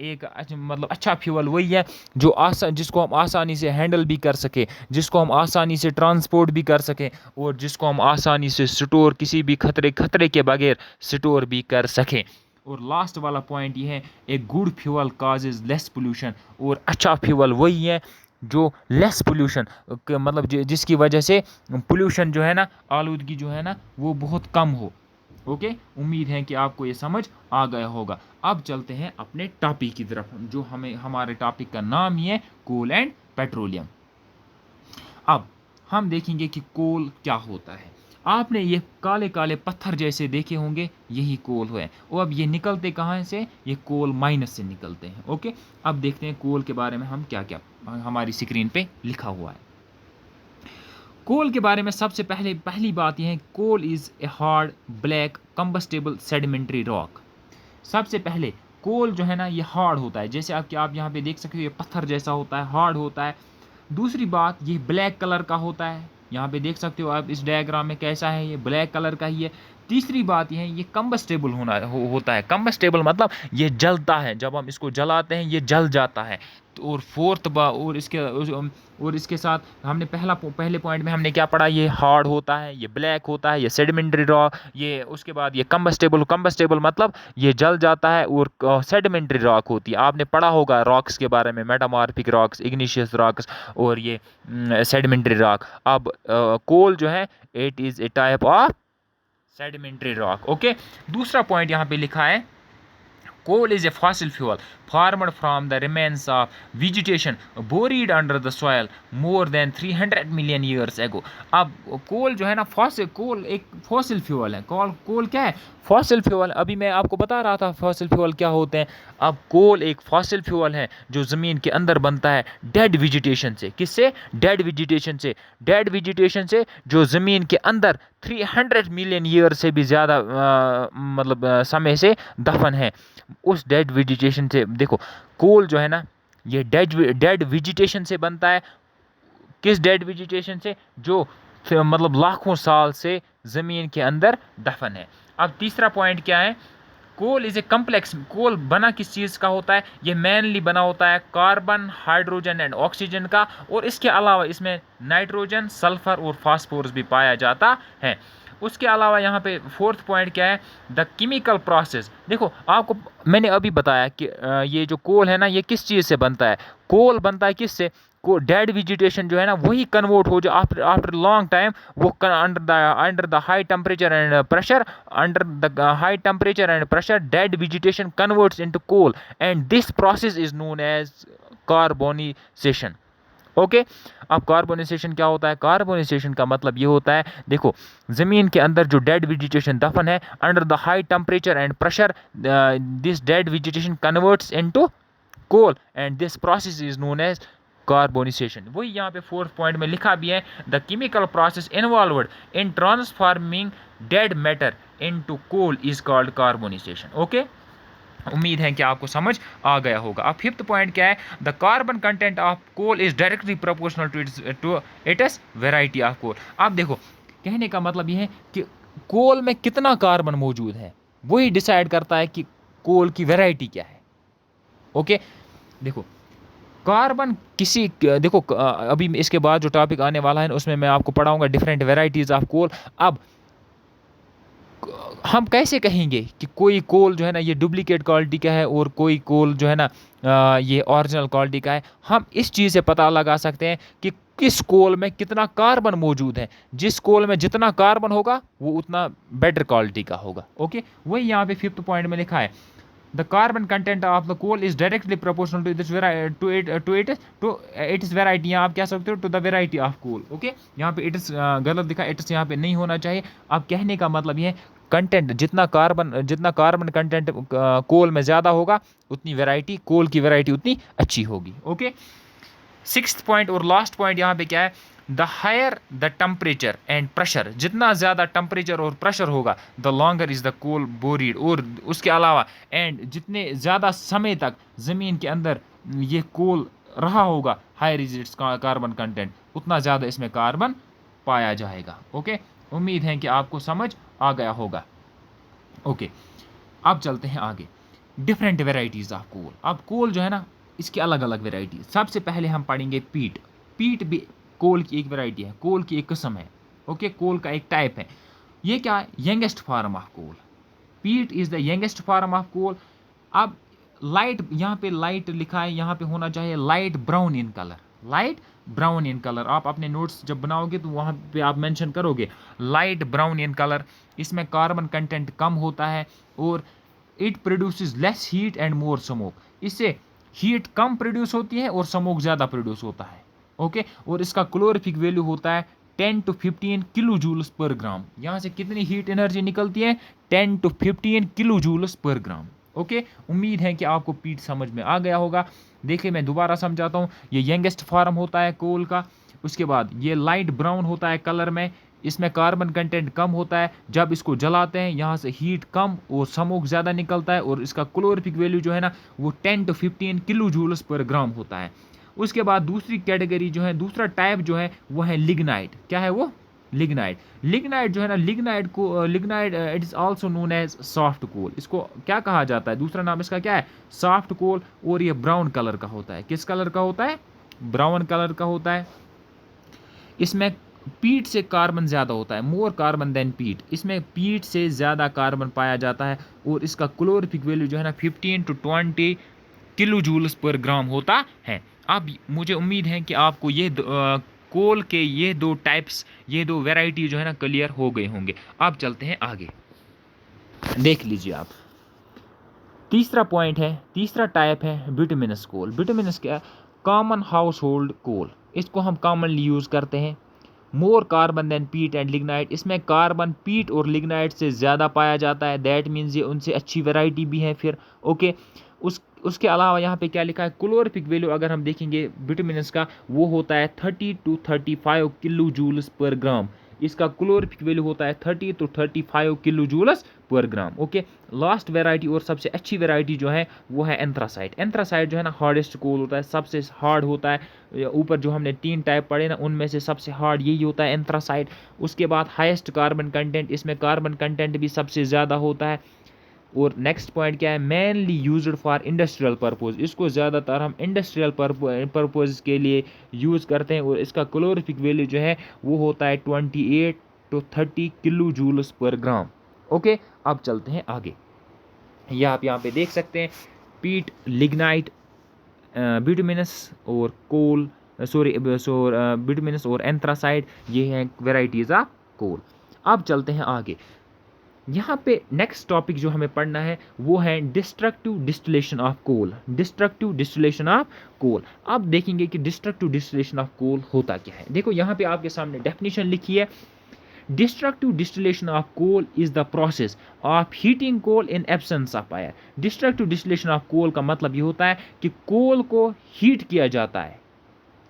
एक मतलब अच्छा फ्यूल वही है जो जिसको हम आसानी से हैंडल भी कर सके, जिसको हम आसानी से ट्रांसपोर्ट भी कर सकें और जिसको हम आसानी से स्टोर, किसी भी खतरे के बगैर स्टोर भी कर सकें। और लास्ट वाला पॉइंट ये है एक good fuel causes less pollution. और अच्छा फ्यूल वही है जो लेस पोल्यूशन, मतलब जिसकी वजह से पोल्यूशन जो है ना, आलूदगी जो है ना, वो बहुत कम हो। ओके, उम्मीद है कि आपको ये समझ आ गया होगा। अब चलते हैं अपने टॉपिक की तरफ, जो हमारे टॉपिक का नाम ही है कोल एंड पेट्रोलियम। अब हम देखेंगे कि कोल क्या होता है। आपने ये काले काले पत्थर जैसे देखे होंगे, यही कोल है। और अब ये निकलते कहाँ से? ये कोल माइनस से निकलते हैं। ओके, अब देखते हैं कोल के बारे में हम क्या क्या हमारी स्क्रीन पे लिखा हुआ है। कोल के बारे में सबसे पहली बात यह है, coal is a hard black combustible sedimentary rock. सबसे पहले कोल जो है ना ये हार्ड होता है, जैसे आप यहाँ पे देख सकते हो, ये पत्थर जैसा होता है, हार्ड होता है। दूसरी बात, ये ब्लैक कलर का होता है, यहाँ पे देख सकते हो आप इस डायग्राम में कैसा है, ये ब्लैक कलर का ही है। तीसरी बात ये है, ये कंबस्टेबल होता है। कंबस्टेबल मतलब ये जलता है, जब हम इसको जलाते हैं ये जल जाता है। तो और और इसके साथ हमने पहले पॉइंट में हमने क्या पढ़ा, ये हार्ड होता है, ये ब्लैक होता है, ये सेडिमेंट्री रॉक, ये उसके बाद ये कंबस्टेबल मतलब ये जल जाता है। और सेडिमेंट्री रॉक होती है, आपने पढ़ा होगा रॉक्स के बारे में, मेटामॉर्फिक रॉक्स, इग्निशियस रॉक्स और ये सेडिमेंट्री रॉक। अब कोल जो है it is a type of sedimentary rock. Okay, दूसरा पॉइंट यहाँ पे लिखा है, coal is a fossil fuel formed from the remains of vegetation buried under the soil more than 300 million years ago। अब कोल जो है ना, कोल एक फॉसिल फ्यूल है। कोल क्या है? Fossil fuel. अभी मैं आपको बता रहा था फॉसिल फ्यूल क्या होते हैं। अब कोल एक फॉसिल फ्यूल है जो ज़मीन के अंदर बनता है डेड वेजिटेशन से। किससे? डेड वेजिटेशन से। डेड वेजिटेशन से जो ज़मीन के अंदर 300 मिलियन ईयर से भी ज़्यादा मतलब समय से दफन है, उस डेड वेजिटेशन से। देखो, कोल जो है ना ये डेड वेजिटेशन से बनता है। किस डेड वेजिटेशन से? जो मतलब लाखों साल से ज़मीन के अंदर दफन है। अब तीसरा पॉइंट क्या है, कोल इज़ ए कम्प्लेक्स। कोल बना किस चीज़ का होता है? ये मेनली बना होता है कार्बन, हाइड्रोजन एंड ऑक्सीजन का, और इसके अलावा इसमें नाइट्रोजन, सल्फर और फास्फोरस भी पाया जाता है। उसके अलावा यहाँ पे फोर्थ पॉइंट क्या है, द केमिकल प्रोसेस। देखो, आपको मैंने अभी बताया कि ये जो कोल है ना ये किस चीज़ से बनता है। कोल बनता है किससे? को डेड वेजिटेशन जो है ना वही कन्वर्ट हो जाए आफ्टर लॉन्ग टाइम, वो under the high temperature and pressure, dead vegetation converts into coal and this process is known as carbonization. Okay, अब कार्बोनाइजेशन क्या होता है? कार्बोनाइजेशन का मतलब ये होता है, देखो, ज़मीन के अंदर जो डेड वेजिटेशन दफन है, under the high temperature and pressure this dead vegetation converts into coal and this process is known as carbonization. वही यहाँ पे फोर्थ पॉइंट में लिखा भी है, the chemical process involved in transforming dead matter into coal is called carbonization. Okay, उम्मीद है कि आपको समझ आ गया होगा। अब फिफ्थ पॉइंट क्या है, the carbon content of coal is directly proportional to its variety of coal. अब देखो, कहने का मतलब यह है कि कोल में कितना कार्बन मौजूद है वही डिसाइड करता है कि कोल की वेराइटी क्या है। ओके, देखो, कार्बन देखो, अभी इसके बाद जो टॉपिक आने वाला है उसमें मैं आपको पढ़ाऊंगा डिफरेंट वेराइटीज ऑफ कोल। अब हम कैसे कहेंगे कि कोई कोल जो है ना ये डुप्लीकेट क्वालिटी का है और कोई कोल जो है ना ये ओरिजिनल क्वालिटी का है? हम इस चीज़ से पता लगा सकते हैं कि किस कोल में कितना कार्बन मौजूद है। जिस कोल में जितना कार्बन होगा वो उतना बेटर क्वालिटी का होगा। ओके, वही यहाँ पे 5th पॉइंट में लिखा है, the carbon content of the coal is directly proportional to this its variety. यहाँ आप कह सकते हो to the variety of coal. Okay, यहाँ पे इट्स गलत दिखा, इट्स यहाँ पे नहीं होना चाहिए। अब कहने का मतलब ये है कंटेंट जितना कार्बन कंटेंट कोल में ज़्यादा होगा उतनी वैरायटी, कोल की वैरायटी उतनी अच्छी होगी। ओके, 6th पॉइंट और लास्ट पॉइंट यहाँ पे क्या है, the higher the temperature and pressure. जितना ज़्यादा टेम्परेचर और प्रेशर होगा the longer is the coal buried. और उसके अलावा एंड जितने ज़्यादा समय तक ज़मीन के अंदर ये कोल रहा होगा, higher is its carbon content, उतना ज़्यादा इसमें कार्बन पाया जाएगा। ओके, उम्मीद है कि आपको समझ आ गया होगा। ओके, अब चलते हैं आगे, डिफरेंट वेराइटीज़ ऑफ कोल। अब कोल जो है ना इसकी अलग अलग वेराइटी। सबसे पहले हम पढ़ेंगे पीट। पीट भी कोल की एक वेराइटी है, कोल की एक किस्म है। ओके, कोल का एक टाइप है। ये क्या है? Youngest form of coal. Peat is the youngest form of coal. अब लाइट, यहाँ पे लाइट लिखा है, यहाँ पे होना चाहिए light brown in colour. Light brown in colour आप अपने नोट्स जब बनाओगे तो वहाँ पे आप मेंशन करोगे लाइट ब्राउन इन कलर। इसमें कार्बन कंटेंट कम होता है और it produces less heat and more smoke. इससे हीट कम प्रोड्यूस होती है और स्मोक ज़्यादा प्रोड्यूस होता है। ओके, और इसका कैलोरीफिक वैल्यू होता है 10 to 15 किलो जूल्स पर ग्राम। यहाँ से कितनी हीट एनर्जी निकलती है? 10 to 15 kilo joules per gram. Okay, उम्मीद है कि आपको पीट समझ में आ गया होगा। देखिए मैं दोबारा समझाता हूँ। ये यंगेस्ट फॉर्म होता है कोल का। उसके बाद ये लाइट ब्राउन होता है कलर में, इसमें कार्बन कंटेंट कम होता है। जब इसको जलाते हैं यहाँ से हीट कम और स्मोक ज़्यादा निकलता है और इसका कैलोरीफिक वैल्यू जो है ना वो 10 to 15 किलो जूल्स पर ग्राम होता है। उसके बाद दूसरी कैटेगरी जो है, दूसरा टाइप जो है वो है लिग्नाइट। क्या है वो? लिग्नाइट। लिग्नाइट जो है ना, lignite it is also known as soft coal. इसको क्या कहा जाता है? दूसरा नाम इसका क्या है? सॉफ्ट कोल। और ये ब्राउन कलर का होता है। किस कलर का होता है? ब्राउन कलर का होता है। इसमें पीट से कार्बन ज़्यादा होता है, मोर कार्बन देन पीट। इसमें पीट से ज़्यादा कार्बन पाया जाता है और इसका कैलोरीफिक वैल्यू जो है ना 15 to 20 किलो जूल्स पर ग्राम होता है। अब मुझे उम्मीद है कि आपको ये कोल के ये दो टाइप्स, ये दो वैरायटी जो है ना क्लियर हो गए होंगे। अब चलते हैं आगे, देख लीजिए आप। तीसरा पॉइंट है, तीसरा टाइप है बिटुमिनस कोल। बिटुमिनस क्या? कॉमन हाउस होल्ड कोल। इसको हम कॉमनली यूज़ करते हैं। मोर कार्बन देन पीट एंड लिग्नाइट। इसमें कार्बन पीट और लिग्नाइट से ज़्यादा पाया जाता है। दैट मीन्स ये उनसे अच्छी वैरायटी भी है फिर। ओके, उसके अलावा यहाँ पे क्या लिखा है? कैलोरीफिक वैल्यू अगर हम देखेंगे बिटुमिनस का, वो होता है 30 to 35 किलो जूल्स पर ग्राम। इसका कैलोरीफिक वैल्यू होता है 30 to 35 kilo joules per gram. Okay, last variety और सबसे अच्छी वेराइटी जो है वो है एंथ्रासाइट। एंथ्रासाइट जो है ना हार्डेस्ट कोल होता है, सबसे हार्ड होता है। ऊपर जो हमने 3 टाइप पढ़े ना उनमें से सबसे हार्ड यही होता है एंथ्रासाइट। उसके बाद हाईएस्ट कार्बन कंटेंट, इसमें कार्बन कंटेंट भी सबसे ज़्यादा होता है। और नेक्स्ट पॉइंट क्या है? Mainly used for industrial purpose. इसको ज़्यादातर हम इंडस्ट्रियल पर्पज़ के लिए यूज़ करते हैं और इसका कैलोरीफिक वैल्यू जो है वो होता है 28 to 30 kilo joules per gram. Okay, अब चलते हैं आगे। ये आप यहाँ पे देख सकते हैं पीट, लिग्नाइट, बिटुमिनस और कोल, बिटुमिनस और एंथ्रासाइट, ये हैं वेराइटीज़ ऑफ कोल। अब चलते हैं आगे। यहाँ पे नेक्स्ट टॉपिक जो हमें पढ़ना है वो है destructive distillation of coal. Destructive distillation of coal. अब देखेंगे कि डिस्ट्रक्टिव डिस्टिलेशन ऑफ कोल होता क्या है। देखो यहाँ पे आपके सामने डेफिनेशन लिखी है। Destructive distillation of coal is the process of heating coal in absence of fire. Destructive distillation of coal का मतलब ये होता है कि कोल को हीट किया जाता है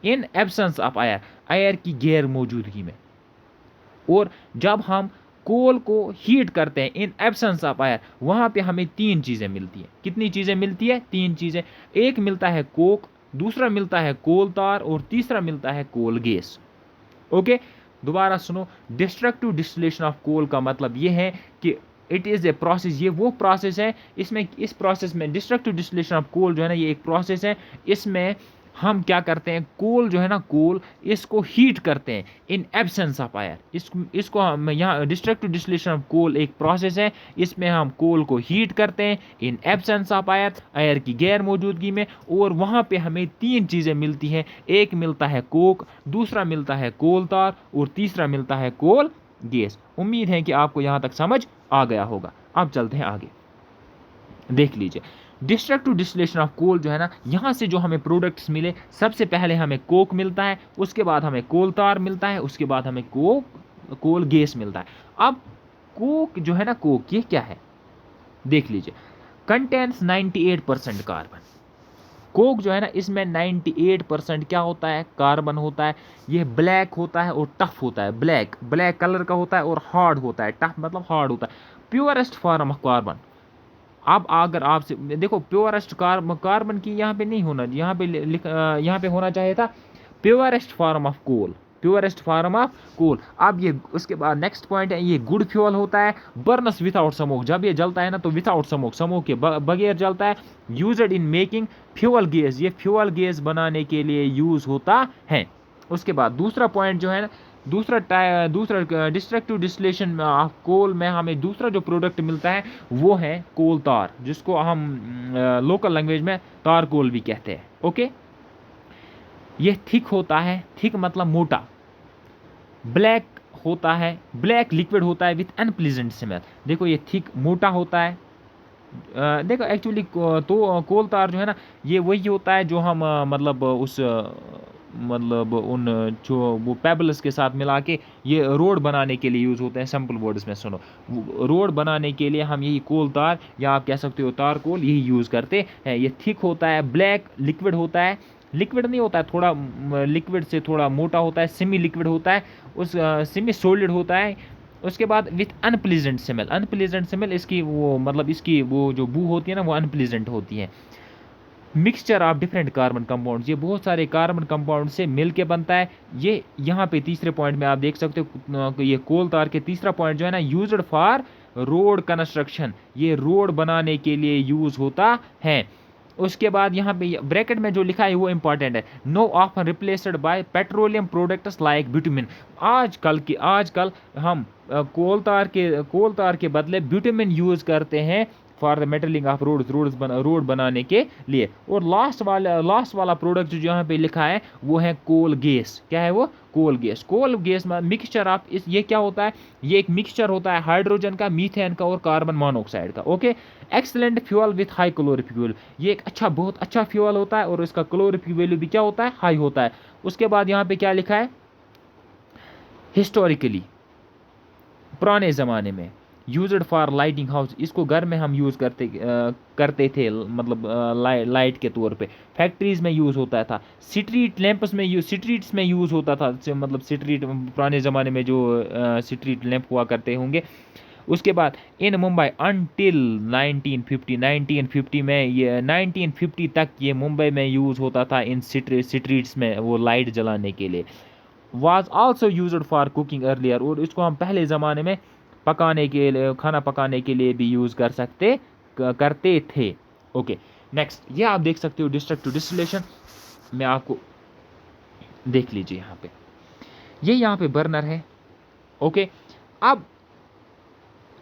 इन एब्सेंस ऑफ आयर, आयर की गैर मौजूदगी में। और जब हम कोल को हीट करते हैं इन एब्सेंस ऑफ आयर, वहाँ पे हमें 3 चीज़ें मिलती हैं। कितनी चीज़ें मिलती है? 3 चीज़ें। एक मिलता है कोक, दूसरा मिलता है कोल तार और तीसरा मिलता है कोल गैस। ओके, दोबारा सुनो। डिस्ट्रक्टिव डिस्टिलेशन ऑफ कोल का मतलब ये है कि इट इज़ ए प्रोसेस, ये वो प्रोसेस है, इसमें इस प्रोसेस में डिस्ट्रक्टिव डिस्टिलेशन ऑफ कोल जो है ना ये एक प्रोसेस है। इसमें हम क्या करते हैं, कोल जो है ना, कोल इसको हीट करते हैं इन एब्सेंस ऑफ आयर। इसको हम यहाँ डिस्ट्रक्टिव डिस्टिलेशन ऑफ कोल एक प्रोसेस है, इसमें हम कोल को हीट करते हैं इन एब्सेंस ऑफ आयर, आयर की गैर मौजूदगी में, और वहाँ पे हमें 3 चीज़ें मिलती हैं। एक मिलता है कोक, दूसरा मिलता है कोल तार, और तीसरा मिलता है कोल गैस। उम्मीद है कि आपको यहाँ तक समझ आ गया होगा। अब चलते हैं आगे, देख लीजिए डिस्ट्रक्टिव डिस्टिलेशन ऑफ कोल जो है ना, यहाँ से जो हमें प्रोडक्ट्स मिले, सबसे पहले हमें कोक मिलता है, उसके बाद हमें कोल तार मिलता है, उसके बाद हमें कोल गैस मिलता है। अब कोक जो है ना, कोक ये क्या है, देख लीजिए, कंटेन्स 98% कार्बन। कोक जो है ना, इसमें 98% क्या होता है, कार्बन होता है। ये ब्लैक होता है और टफ होता है, ब्लैक ब्लैक कलर का होता है, और हार्ड होता है, टफ मतलब हार्ड होता है। Purest form of carbon. अब अगर आपसे देखो, प्योरेस्ट कार्बन की यहाँ पे नहीं होना, यहाँ पे यहाँ पे होना चाहिए था purest form of coal, purest form of coal. अब ये उसके बाद नेक्स्ट पॉइंट है, ये गुड फ्यूल होता है, बर्नस विदाउट स्मोक। जब ये जलता है ना तो विदाउट स्मोक, स्मोक के बगैर जलता है। Used in making fuel gas, ये फ्यूल गैस बनाने के लिए यूज होता है। उसके बाद दूसरा पॉइंट जो है ना, दूसरा डिस्ट्रक्टिव डिस्टिलेशन ऑफ कोल में हमें दूसरा जो प्रोडक्ट मिलता है वो है कोल तार, जिसको हम लोकल लैंग्वेज में तार कोल भी कहते हैं। ओके, ये थिक होता है, थिक मतलब मोटा, ब्लैक होता है, ब्लैक लिक्विड होता है विथ अनप्लीजेंट स्मेल। देखो ये थिक मोटा होता है। देखो एक्चुअली तो कोल तार जो है ना, ये वही होता है जो हम मतलब मतलब उन जो वो पेबल्स के साथ मिला के ये रोड बनाने के लिए यूज़ होते हैं। सिंपल वर्ड्स में सुनो, रोड बनाने के लिए हम यही कोल तार, या आप कह सकते हो तार कोल, यही यूज़ करते हैं। ये थिक होता है, ब्लैक लिक्विड होता है, लिक्विड नहीं होता है, थोड़ा लिक्विड से थोड़ा मोटा होता है, सेमी लिक्विड होता है, उस सेमी सॉलिड होता है। उसके बाद with unpleasant smell, unpleasant smell इसकी वो मतलब इसकी वो जो बू होती है ना, वो अनप्लीजेंट होती है। Mixture of different carbon compounds, ये बहुत सारे कार्बन कंपाउंड से मिल के बनता है। ये यहाँ पे तीसरे पॉइंट में आप देख सकते हो, ये कोल तार के तीसरा पॉइंट जो है ना, यूज्ड फॉर रोड कंस्ट्रक्शन, ये रोड बनाने के लिए यूज होता है। उसके बाद यहाँ पे ब्रैकेट में जो लिखा है वो इंपॉर्टेंट है, no often replaced by petroleum products like bitumen. आजकल हम कोल तार के बदले ब्यूटामिन यूज करते हैं for the metalling of road बनाने के लिए। और लास्ट वाला प्रोडक्ट जो यहाँ पे लिखा है वो है कोल गैस। क्या है वो, coal gas. Coal gas mixture of ये क्या होता है, ये एक मिक्सचर होता है हाइड्रोजन का, मीथेन का और कार्बन मोनोऑक्साइड का। Okay, excellent fuel with high calorific value, ये एक बहुत अच्छा फ्यूल होता है और इसका कैलोरीफिक वैल्यू भी क्या होता है, हाई होता है। उसके बाद यहाँ पे क्या लिखा है, हिस्टोरिकली पुराने ज़माने में यूज्ड फॉर लाइटिंग हाउस, इसको घर में हम यूज़ करते थे, मतलब लाइट के तौर पे। फैक्ट्रीज में यूज़ होता था, स्ट्रीट्स में यूज़ होता था, मतलब स्ट्रीट पुराने ज़माने में जो स्ट्रीट लैंप हुआ करते होंगे। उसके बाद इन मुंबई अनटिल 1950 में, ये 1950 तक ये मुंबई में यूज़ होता था इन स्ट्रीट्स में वो लाइट जलाने के लिए। Was also used for cooking earlier, और इसको हम पहले ज़माने में पकाने के लिए, खाना पकाने के लिए भी यूज़ करते थे। ओके, नेक्स्ट ये आप देख सकते हो डिस्ट्रक्टिव डिस्टिलेशन में, आपको देख लीजिए यहाँ पे, ये यहाँ पे बर्नर है। ओके, अब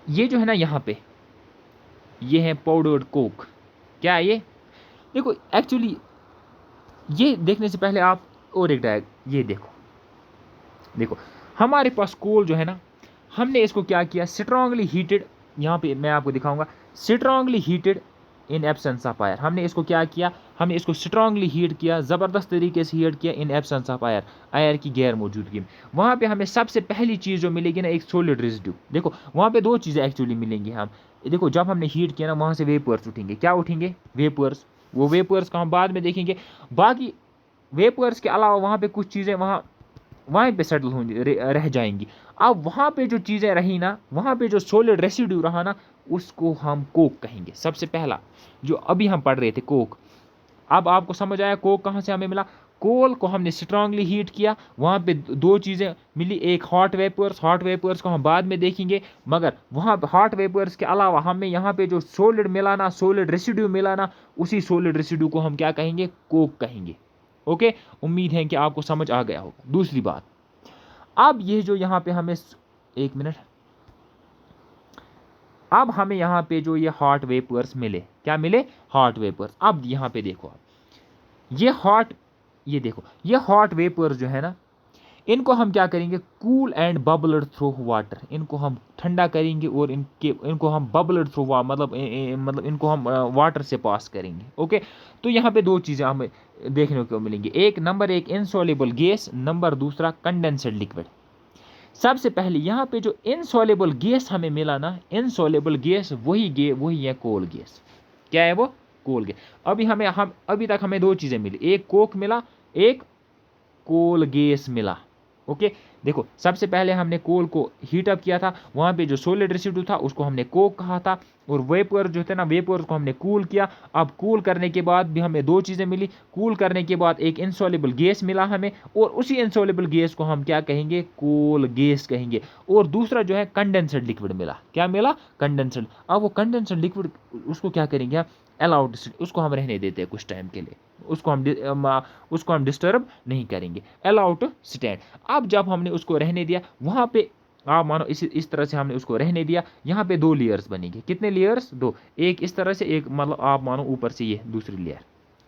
ये जो है ना यहाँ पे, ये है पाउडर्ड कोक। क्या है ये, देखो एक्चुअली ये देखने से पहले आप और एक ये देखो हमारे पास कोल जो है ना, हमने इसको क्या किया, स्ट्रांगली हीटेड, यहाँ पे मैं आपको दिखाऊंगा, strongly heated in absence of air. हमने इसको क्या किया, हमने इसको स्ट्रांगली हीट किया, ज़बरदस्त तरीके से हीट किया इन एब्सेंस ऑफ आयर, आयर की गैर मौजूदगी में। वहाँ पे हमें सबसे पहली चीज़ जो मिलेगी ना, एक सॉलिड रेजिड्यू। देखो वहाँ पे 2 चीज़ें एक्चुअली मिलेंगी हम, देखो जब हमने हीट किया ना, वहाँ से वेपर्स उठेंगे। क्या उठेंगे, वेपर्स। वो वेपर्स का हम बाद में देखेंगे। बाकी वेपर्स के अलावा वहाँ पे कुछ चीज़ें वहाँ पे सेटल होंगी, रह जाएंगी। अब वहाँ पे जो चीज़ें रही ना, वहाँ पे जो सॉलिड रेसिड्यू रहा ना, उसको हम कोक कहेंगे। सबसे पहला जो अभी हम पढ़ रहे थे कोक, अब आपको समझ आया कोक कहाँ से हमें मिला। कोल को हमने स्ट्रांगली हीट किया, वहाँ पे 2 चीज़ें मिली, एक हॉट वेपर्स को हम बाद में देखेंगे, मगर वहाँ पे हॉट वेपर्स के अलावा हमें यहाँ पे जो सॉलिड मिला ना, सॉलिड रेसिड्यू मिला ना, उसी सॉलिड रेसिड्यू को हम क्या कहेंगे, कोक कहेंगे। ओके, उम्मीद है कि आपको समझ आ गया होगा। दूसरी बात, अब ये जो यहाँ पे हमें, एक मिनट, अब हमें यहाँ पे जो ये हॉट वेपर्स मिले, क्या मिले? Hot vapours. अब यहाँ पे देखो आप, ये देखो ये हॉट वेपर्स जो है ना, इनको हम क्या करेंगे? कूल एंड बबलड थ्रू वाटर, इनको हम ठंडा करेंगे और इनको हम बबलड थ्रू मतलब इनको हम वाटर से पास करेंगे। ओके, तो यहाँ पे दो चीज़ें हमें देखने को मिलेंगी, एक नंबर एक इनसॉल्युबल गैस, नंबर दूसरा कंडेंस्ड लिक्विड। सबसे पहले यहाँ पे जो इनसॉल्युबल गैस हमें मिला ना, इनसॉल्युबल गैस वही है कोल गैस। क्या है वो? Coal gas. अभी तक हमें दो चीज़ें मिली, एक कोक मिला, एक कोल गैस मिला। ओके, देखो सबसे पहले हमने कोल को हीट अप किया था, वहाँ पे जो सॉलिड रेसिड्यू था उसको हमने कोक कहा था, और वेपर जो थे ना, वेपर को हमने कूल किया। अब कूल करने के बाद भी हमें दो चीज़ें मिली, कूल करने के बाद एक इनसॉल्युबल गैस मिला हमें, और उसी इनसॉल्युबल गैस को हम क्या कहेंगे? कोल गैस कहेंगे। और दूसरा जो है कंडेंस्ड लिक्विड मिला। क्या मिला? कंडेंस्ड। अब वो कंडेंस्ड लिक्विड, उसको क्या करेंगे? अलाउड, उसको हम रहने देते हैं कुछ टाइम के लिए, उसको हम डिस्टर्ब नहीं करेंगे, अलाउ टू स्टैंड। अब जब हमने उसको रहने दिया, वहाँ पे आप मानो इस तरह से हमने उसको रहने दिया, यहाँ पे दो लेयर्स बनेंगे। कितने लेयर्स? दो, एक इस तरह से, एक मतलब आप मानो ऊपर से ये दूसरी लेयर।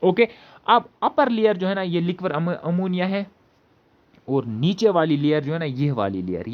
ओके, अब अपर लेयर जो है ना, ये लिक्विड अमोनिया है, और नीचे वाली लेयर जो है ना, ये वाली लेयर,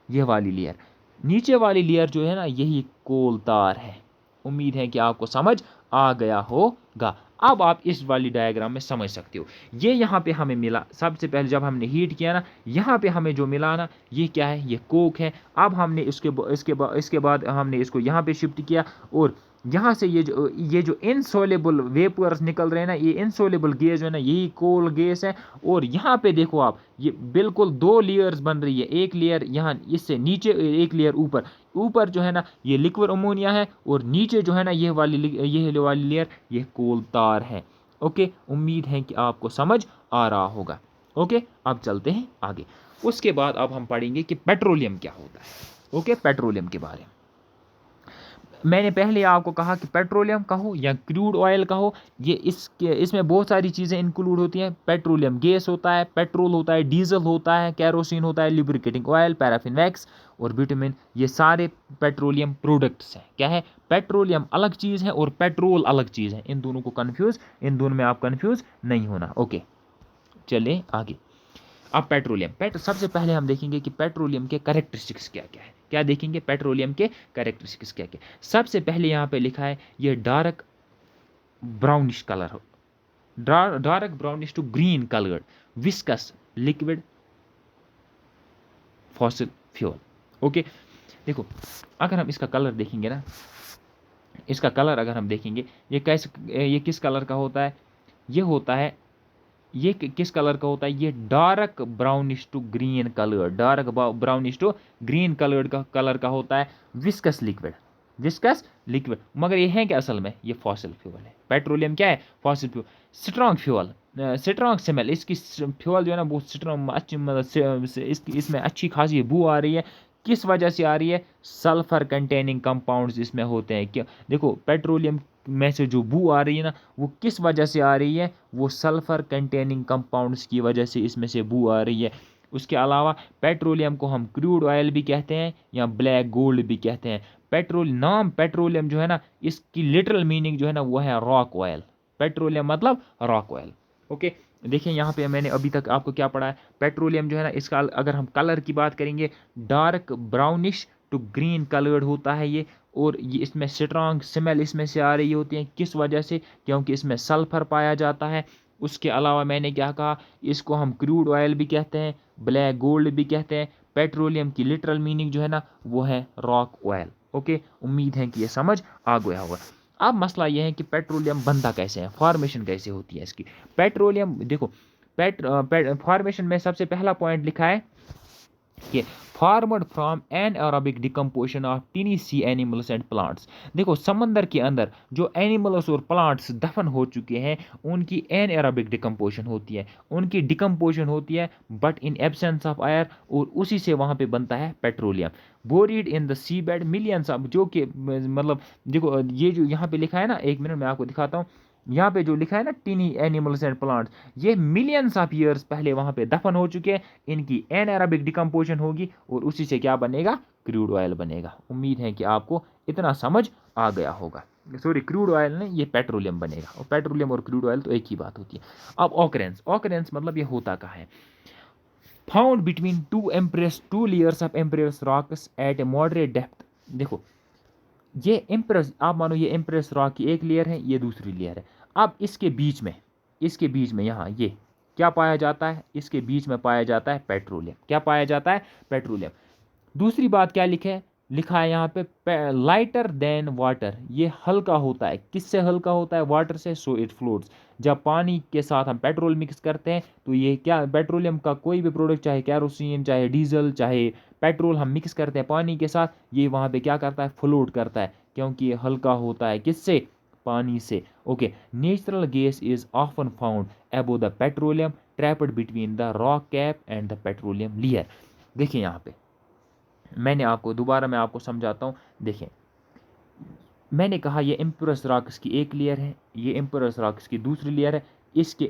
ये वाली लेयर, नीचे वाली लेयर जो है ना, यही कोल तार है। उम्मीद है कि आपको समझ आ गया होगा। अब आप इस वाली डायग्राम में समझ सकते हो। ये यहाँ पे हमें मिला, सबसे पहले जब हमने हीट किया ना, यहाँ पे हमें जो मिला ना, ये क्या है? ये कोक है। अब हमने इसके बाद हमने इसको यहाँ पे शिफ्ट किया, और यहाँ से ये जो इनसॉल्युबल वेपर्स निकल रहे हैं ना, ये इनसॉल्युबल गैस जो है ना, यही कोल गैस है। और यहाँ पे देखो आप, ये बिल्कुल दो लेयर्स बन रही है, एक लेयर यहाँ इससे नीचे, एक लेयर ऊपर। ऊपर जो है ना, ये लिक्विड अमोनिया है, और नीचे जो है ना, ये वाली लेयर, ये कोल तार है। ओके, उम्मीद है कि आपको समझ आ रहा होगा। ओके, अब चलते हैं आगे। उसके बाद अब हम पढ़ेंगे कि पेट्रोलियम क्या होता है। ओके, पेट्रोलियम के बारे में मैंने पहले आपको कहा कि पेट्रोलियम कहो या क्रूड ऑयल कहो, ये इसमें बहुत सारी चीज़ें इंक्लूड होती हैं। पेट्रोलियम गैस होता है, पेट्रोल होता है, डीजल होता है, कैरोसिन होता है, लुब्रिकेटिंग ऑयल, पैराफिन वैक्स और बिटुमिन, ये सारे पेट्रोलियम प्रोडक्ट्स हैं। क्या है? पेट्रोलियम अलग चीज़ है और पेट्रोल अलग चीज़ है। इन दोनों में आप कन्फ्यूज़ नहीं होना। ओके, चलें आगे। अब पेट्रोलियम, सबसे पहले हम देखेंगे कि पेट्रोलियम के कैरेक्टरिस्टिक्स क्या क्या है। क्या देखेंगे? पेट्रोलियम के कैरेक्टरिस्टिक्स क्या क्या। सबसे पहले यहाँ पे लिखा है, ये डार्क ब्राउनिश कलर हो, dark brownish to green coloured viscous liquid fossil fuel. Okay, देखो अगर हम इसका कलर देखेंगे ना, इसका कलर अगर हम देखेंगे, ये किस कलर का होता है? ये होता है, ये किस कलर का होता है? ये dark brownish to green colour, dark brownish to green coloured का कलर का होता है। विस्कस लिक्विड, मगर ये है क्या असल में? ये फॉसिल फ्यूल है। पेट्रोलियम क्या है? Fossil fuel. Strong fuel, strong smell, इसकी फ्यूल जो है ना बहुत स्ट्रॉन्ग, अच्छी मतलब इसमें अच्छी खासी बू आ रही है। किस वजह से आ रही है? सल्फर कंटेनिंग कंपाउंड्स इसमें होते हैं। क्या देखो, पेट्रोलियम में से जो बू आ रही है ना, वो किस वजह से आ रही है? वो सल्फर कंटेनिंग कंपाउंड्स की वजह से इसमें से बू आ रही है। उसके अलावा पेट्रोलियम को हम क्रूड ऑयल भी कहते हैं या ब्लैक गोल्ड भी कहते हैं। पेट्रोलियम जो है ना, इसकी लिटरल मीनिंग जो है ना, वो है रॉक ऑयल। पेट्रोलियम मतलब रॉक ऑयल। ओके, देखिए यहाँ पे मैंने अभी तक आपको क्या पढ़ा है। पेट्रोलियम जो है ना, इसका अगर हम कलर की बात करेंगे, dark brownish to green coloured होता है ये, और ये इसमें स्ट्रॉन्ग स्मेल इसमें से आ रही होती है। किस वजह से? क्योंकि इसमें सल्फर पाया जाता है। उसके अलावा मैंने क्या कहा, इसको हम क्रूड ऑयल भी कहते हैं, ब्लैक गोल्ड भी कहते हैं। पेट्रोलियम की लिटरल मीनिंग जो है ना, वो है रॉक ऑयल। ओके, उम्मीद है कि ये समझ आ गया होगा। अब मसला यह है कि पेट्रोलियम बनता कैसे है, फॉर्मेशन कैसे होती है इसकी। पेट्रोलियम देखो, फॉर्मेशन में सबसे पहला पॉइंट लिखा है कि formed from anaerobic decomposition of tiny sea animals and plants. देखो, समंदर के अंदर जो एनिमल्स और प्लांट्स दफन हो चुके हैं, उनकी एनारोबिक डिकम्पोजिशन होती है, उनकी डिकम्पोजिशन होती है, but in absence of air, और उसी से वहाँ पे बनता है petroleum. Buried in the sea bed millions of, जो कि मतलब देखो, ये जो यहाँ पे लिखा है ना, एक मिनट मैं आपको दिखाता हूँ। यहाँ पे जो लिखा है ना टीनी एनिमल्स एंड प्लांट्स, ये मिलियंस ऑफ ईयर्स पहले वहाँ पे दफन हो चुके हैं, इनकी एनएरोबिक डिकम्पोजिशन होगी और उसी से क्या बनेगा, क्रूड ऑयल बनेगा। उम्मीद है कि आपको इतना समझ आ गया होगा। सॉरी, क्रूड ऑयल नहीं, ये पेट्रोलियम बनेगा, और पेट्रोलियम और क्रूड ऑयल तो एक ही बात होती है। अब ऑकरेंस, ऑकरेंस मतलब ये होता कहाँ है, found between two layers of impervious rocks at a moderate depth. देखो ये इम्प्रेस, आप मानो ये इम्प्रेस रॉक की एक लेयर है, ये दूसरी लेयर है। अब इसके बीच में यहाँ ये क्या पाया जाता है, इसके बीच में पाया जाता है पेट्रोलियम। क्या पाया जाता है, पेट्रोलियम। दूसरी बात क्या लिखा है यहाँ पे, लाइटर देन वाटर, ये हल्का होता है। किससे हल्का होता है, वाटर से, सो इट फ्लोट्स। जब पानी के साथ हम पेट्रोल मिक्स करते हैं तो ये क्या, पेट्रोलियम का कोई भी प्रोडक्ट, चाहे कैरोसिन, चाहे डीजल, चाहे पेट्रोल, हम मिक्स करते हैं पानी के साथ, ये वहाँ पे क्या करता है, फ्लोट करता है, क्योंकि ये हल्का होता है। किससे, पानी से। Okay, natural gas is often found above the petroleum trapped between the rock cap and the petroleum layer. देखिए यहाँ पे मैं आपको समझाता हूँ। देखें, मैंने कहा ये इम्प्योरस रॉक्स की एक लेयर है, ये इम्प्योरस रॉक्स की दूसरी लेयर है।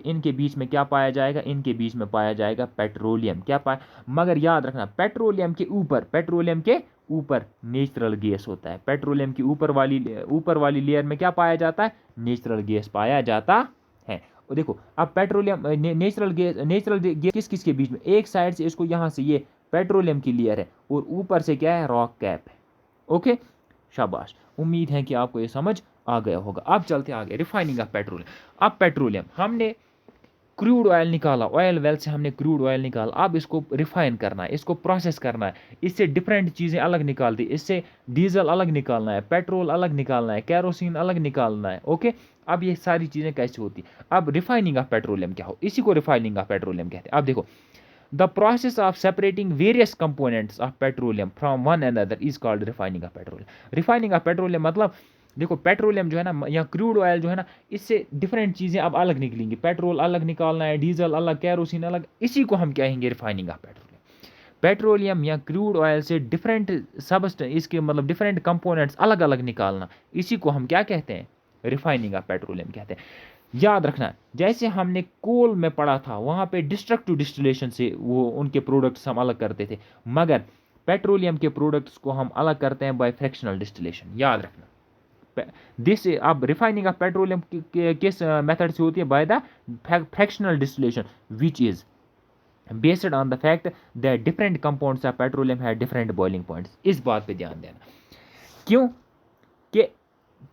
इनके बीच में क्या पाया जाएगा, इनके बीच में पाया जाएगा पेट्रोलियम। क्या पाया, मगर याद रखना, पेट्रोलियम के ऊपर नेचुरल गैस होता है। पेट्रोलियम की ऊपर वाली लेयर में क्या पाया जाता है, नेचुरल गैस पाया जाता है। और देखो अब पेट्रोलियम नेचुरल गैस किस किस के बीच में, एक साइड से इसको यहाँ से ये पेट्रोलियम की लेयर है और ऊपर से क्या है, रॉक कैप है। ओके, शाबाश, उम्मीद है कि आपको ये समझ आ गया होगा। अब चलते आगे, रिफाइनिंग ऑफ पेट्रोलियम। अब पेट्रोलियम हमने क्रूड ऑयल निकाला, ऑयल वेल से हमने क्रूड ऑयल निकाला, अब इसको रिफाइन करना है, इसको प्रोसेस करना है, इससे डिफरेंट चीज़ें अलग निकाल दी, इससे डीजल अलग निकालना है, पेट्रोल अलग निकालना है, कैरोसिन अलग निकालना है। ओके, अब ये सारी चीज़ें कैसे होती, अब रिफाइनिंग ऑफ पेट्रोलियम क्या हो, इसी को रिफाइनिंग ऑफ पेट्रोलियम कहते हैं। अब देखो, the process of separating various components of petroleum from one another is called refining of petroleum. Refining of petroleum मतलब, देखो पेट्रोलियम जो है ना, या क्रूड ऑयल जो है ना, इससे डिफरेंट चीज़ें अब अलग निकलेंगी, पेट्रोल अलग निकालना है, डीजल अलग, कैरोसिन अलग, इसी को हम कहेंगे रिफाइनिंग ऑफ पेट्रोलियम। पेट्रोलियम या क्रूड ऑयल से डिफरेंट सबस्टेंस, इसके मतलब डिफरेंट कंपोनेंट्स अलग अलग निकालना, इसी को हम क्या कहते हैं, रिफाइनिंग ऑफ पेट्रोलियम कहते हैं। याद रखना, जैसे हमने कोल में पढ़ा था, वहाँ पे डिस्ट्रक्टिव डिस्टिलेशन से वो उनके प्रोडक्ट्स हम अलग करते थे, मगर पेट्रोलियम के प्रोडक्ट्स को हम अलग करते हैं बाय फ्रैक्शनल डिस्टिलेशन। याद रखना, दिस अब रिफाइनिंग ऑफ पेट्रोलियम किस मेथड से होती है, by the fractional distillation, which is based on the fact that different compounds of petroleum have different boiling points. इस बात पे ध्यान देना, क्यों कि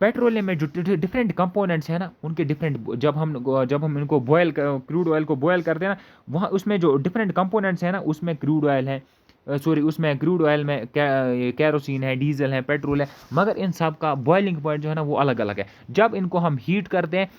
पेट्रोलियम में जो डिफरेंट कंपोनेंट्स हैं ना, उनके डिफरेंट, जब हम इनको बॉयल, क्रूड ऑयल को बॉयल करते हैं ना, वहाँ उसमें जो डिफरेंट कंपोनेंट्स हैं ना, उसमें क्रूड ऑयल है, सॉरी उसमें क्रूड ऑयल में कैरोसिन है, डीजल है, पेट्रोल है, मगर इन सब का बॉइलिंग पॉइंट जो है ना वो अलग अलग है। जब इनको हम हीट करते हैं,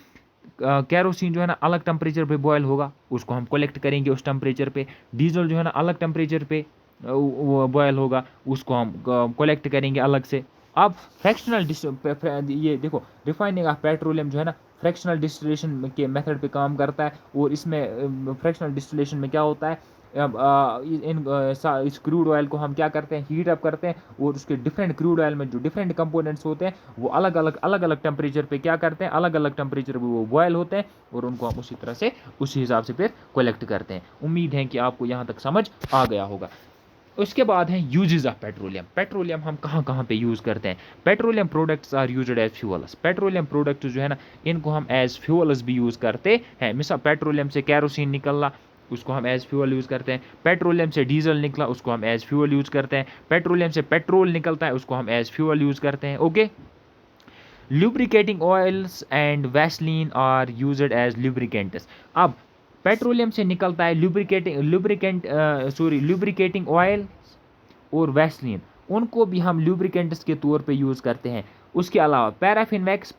कैरोसिन जो है ना अलग टेम्परेचर पे बॉयल होगा, उसको हम कलेक्ट करेंगे उस टेम्परेचर पे। डीजल जो है ना अलग टेम्परेचर पे बॉयल होगा, उसको हम कलेक्ट करेंगे अलग से। अब ये देखो, रिफाइनिंग ऑफ पेट्रोलियम जो है ना फ्रैक्शनल डिस्टिलेशन के मेथड पे काम करता है, और इसमें फ्रैक्शनल डिस्टिलेशन में क्या होता है, इस क्रूड ऑयल को हम क्या करते हैं, हीट अप करते हैं, और उसके डिफरेंट क्रूड ऑयल में जो डिफरेंट कंपोनेंट्स होते हैं वो अलग अलग टेम्परेचर पे क्या करते हैं, अलग अलग टेम्परेचर पे वो बॉयल होते हैं, और उनको हम उसी तरह से उसी हिसाब से फिर कलेक्ट करते हैं। उम्मीद है कि आपको यहाँ तक समझ आ गया होगा। उसके बाद है यूजेस ऑफ पेट्रोलियम। पेट्रोलियम हम कहाँ कहाँ पे यूज़ करते हैं, petroleum products are used as fuels. Petroleum products जो है ना, इनको हम एज फ्यूल्स भी यूज़ करते हैं। मिसाल पेट्रोलियम से कैरोसिन निकलना, उसको हम एज फ्यूल यूज़ करते हैं। पेट्रोलियम से डीजल निकला, उसको हम एज फ्यूल यूज़ करते हैं। पेट्रोलियम से पेट्रोल निकलता है, उसको हम एज फ्यूल यूज़ करते हैं। Okay, lubricating oils and vaseline are used as lubricants. अब पेट्रोलियम से निकलता है लुब्रिकेटिंग ऑयल और वैसलीन, उनको भी हम लुब्रिकेंट्स के तौर पे यूज़ करते हैं। उसके अलावा paraffin wax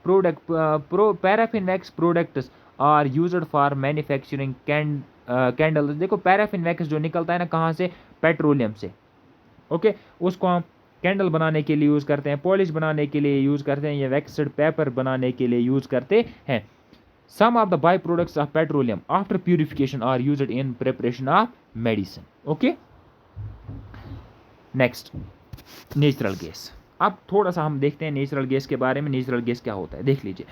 products are used for manufacturing candles. देखो पैराफिन वैक्स जो निकलता है ना, कहाँ से, पेट्रोलियम से। ओके, उसको हम कैंडल बनाने के लिए यूज़ करते हैं, पॉलिश बनाने के लिए यूज़ करते हैं, या वैक्सड पेपर बनाने के लिए यूज़ करते हैं। Some of the byproducts of petroleum after purification are used in preparation of medicine. Okay? Next, natural gas. अब थोड़ा सा हम देखते हैं नेचुरल गैस के बारे में। नेचुरल गैस क्या होता है, देख लीजिए।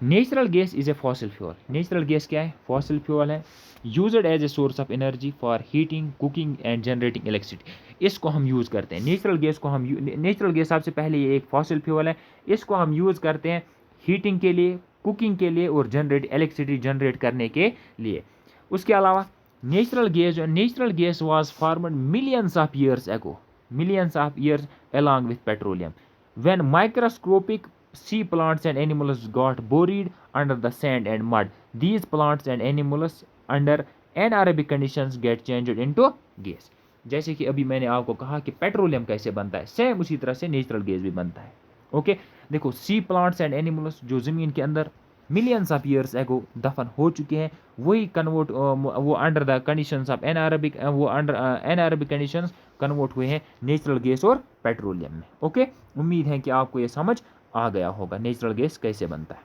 Natural gas is a fossil fuel. Natural gas क्या है? फॉसिल फ्यूल है, used as a source of energy for heating, cooking and generating electricity. इसको हम यूज़ करते हैं, नेचुरल गैस को हम नेचुरल गैस सबसे पहले ये एक फॉसिल फ्यूल है, इसको हम यूज़ करते हैं हीटिंग के लिए, कुकिंग के लिए और इलेक्ट्रिसिटी जनरेट करने के लिए। उसके अलावा natural gas was formed millions of years एगो, millions of years along with petroleum, when microscopic sea plants and animals got buried under the sand and mud. These plants and animals under anaerobic conditions get changed into gas. जैसे कि अभी मैंने आपको कहा कि petroleum कैसे बनता है, सेम उसी तरह से नेचुरल गैस भी बनता है। ओके, देखो सी प्लांट्स एंड एनिमल्स जो ज़मीन के अंदर मिलियंस ऑफ ईयर्स एगो दफन हो चुके हैं, वही कन्वर्ट वो under the conditions of anaerobic, वो अंडर एनारोबिक कंडीशंस कन्वर्ट हुए हैं नेचुरल गैस और पेट्रोलियम में। ओके, उम्मीद है कि आपको ये समझ आ गया होगा नेचुरल गैस कैसे बनता है।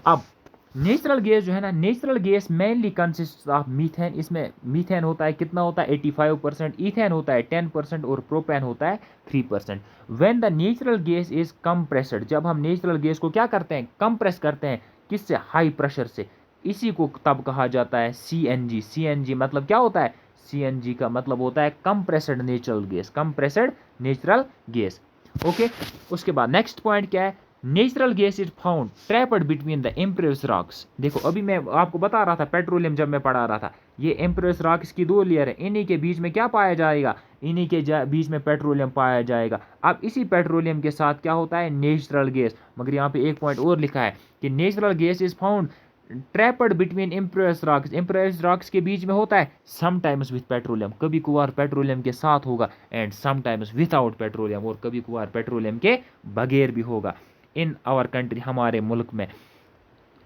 अब नेचुरल गैस जो है ना, natural gas mainly consist of methane. इसमें मीथेन होता है, कितना होता है? 85%, ईथेन होता है 10% और प्रोपेन होता है 3%। When the natural gas is compressed, जब हम नेचुरल गैस को क्या करते हैं? कंप्रेस करते हैं, किससे? हाई प्रेशर से। इसी को तब कहा जाता है CNG। CNG मतलब क्या होता है? CNG का मतलब होता है compressed natural gas, compressed natural gas. Okay, उसके बाद नेक्स्ट पॉइंट क्या है? Natural gas is found trapped between the impress rocks. देखो अभी मैं आपको बता रहा था पेट्रोलियम जब मैं पढ़ा रहा था, ये इम्प्रेस रॉक्स की दो लेयर है, इन्हीं के बीच में क्या पाया जाएगा? इन्हीं के बीच में पेट्रोलियम पाया जाएगा। अब इसी पेट्रोलियम के साथ क्या होता है? Natural gas. मगर यहाँ पे एक पॉइंट और लिखा है कि natural gas is found trapped between impress rocks. Impress rocks के बीच में होता है समटाइम्स विथ पेट्रोलियम, कभी कभार पेट्रोलियम के साथ होगा, एंड समटाइम्स विदाउट पेट्रोलियम, और कभी कभार पेट्रोलियम के बगैर भी होगा। इन आवर कंट्री, हमारे मुल्क में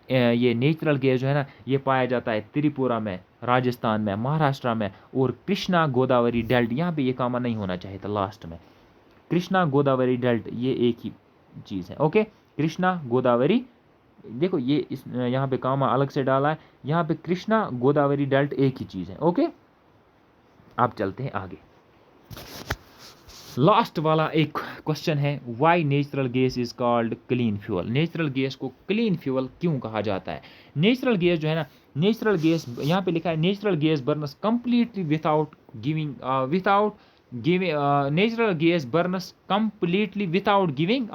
ये नेचुरल गैस जो है ना, ये पाया जाता है त्रिपुरा में, राजस्थान में, महाराष्ट्र में और कृष्णा गोदावरी डेल्ट। यहाँ पे ये कामा नहीं होना चाहिए था लास्ट में, कृष्णा गोदावरी डेल्ट ये एक ही चीज़ है। ओके, कृष्णा गोदावरी, देखो ये इस यहाँ पे कामा अलग से डाला है, यहाँ पे कृष्णा गोदावरी डेल्ट एक ही चीज़ है। ओके, अब चलते हैं आगे। लास्ट वाला एक क्वेश्चन है, why natural gas is called clean fuel. Natural gas को क्लीन फ्यूल क्यों कहा जाता है? नेचुरल गैस जो है ना, नेचुरल गैस यहाँ पे लिखा है natural gas burns completely without giving natural gas burns completely without giving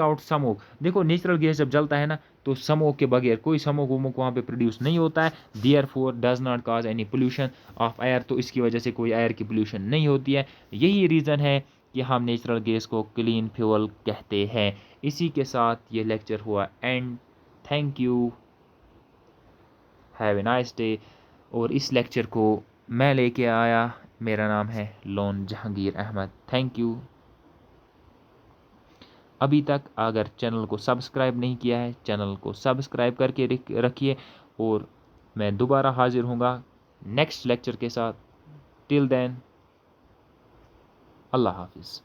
out smoke. देखो नेचुरल गैस जब जलता है ना, तो स्मोक के बगैर, कोई स्मोक वमोक वहाँ पे प्रोड्यूस नहीं होता है। Therefore does not cause any pollution of air, तो इसकी वजह से कोई एयर की पोल्यूशन नहीं होती है। यही रीज़न है कि हम नेचुरल गैस को क्लीन फ्यूल कहते हैं। इसी के साथ ये लेक्चर हुआ and. Thank you, have a nice day. और इस लेक्चर को मैं लेके आया, मेरा नाम है लोन जहांगीर अहमद। Thank you. अभी तक अगर चैनल को सब्सक्राइब नहीं किया है, चैनल को सब्सक्राइब करके रखिए, और मैं दोबारा हाजिर होऊंगा नेक्स्ट लेक्चर के साथ। टिल देन, अल्लाह हाफिज़।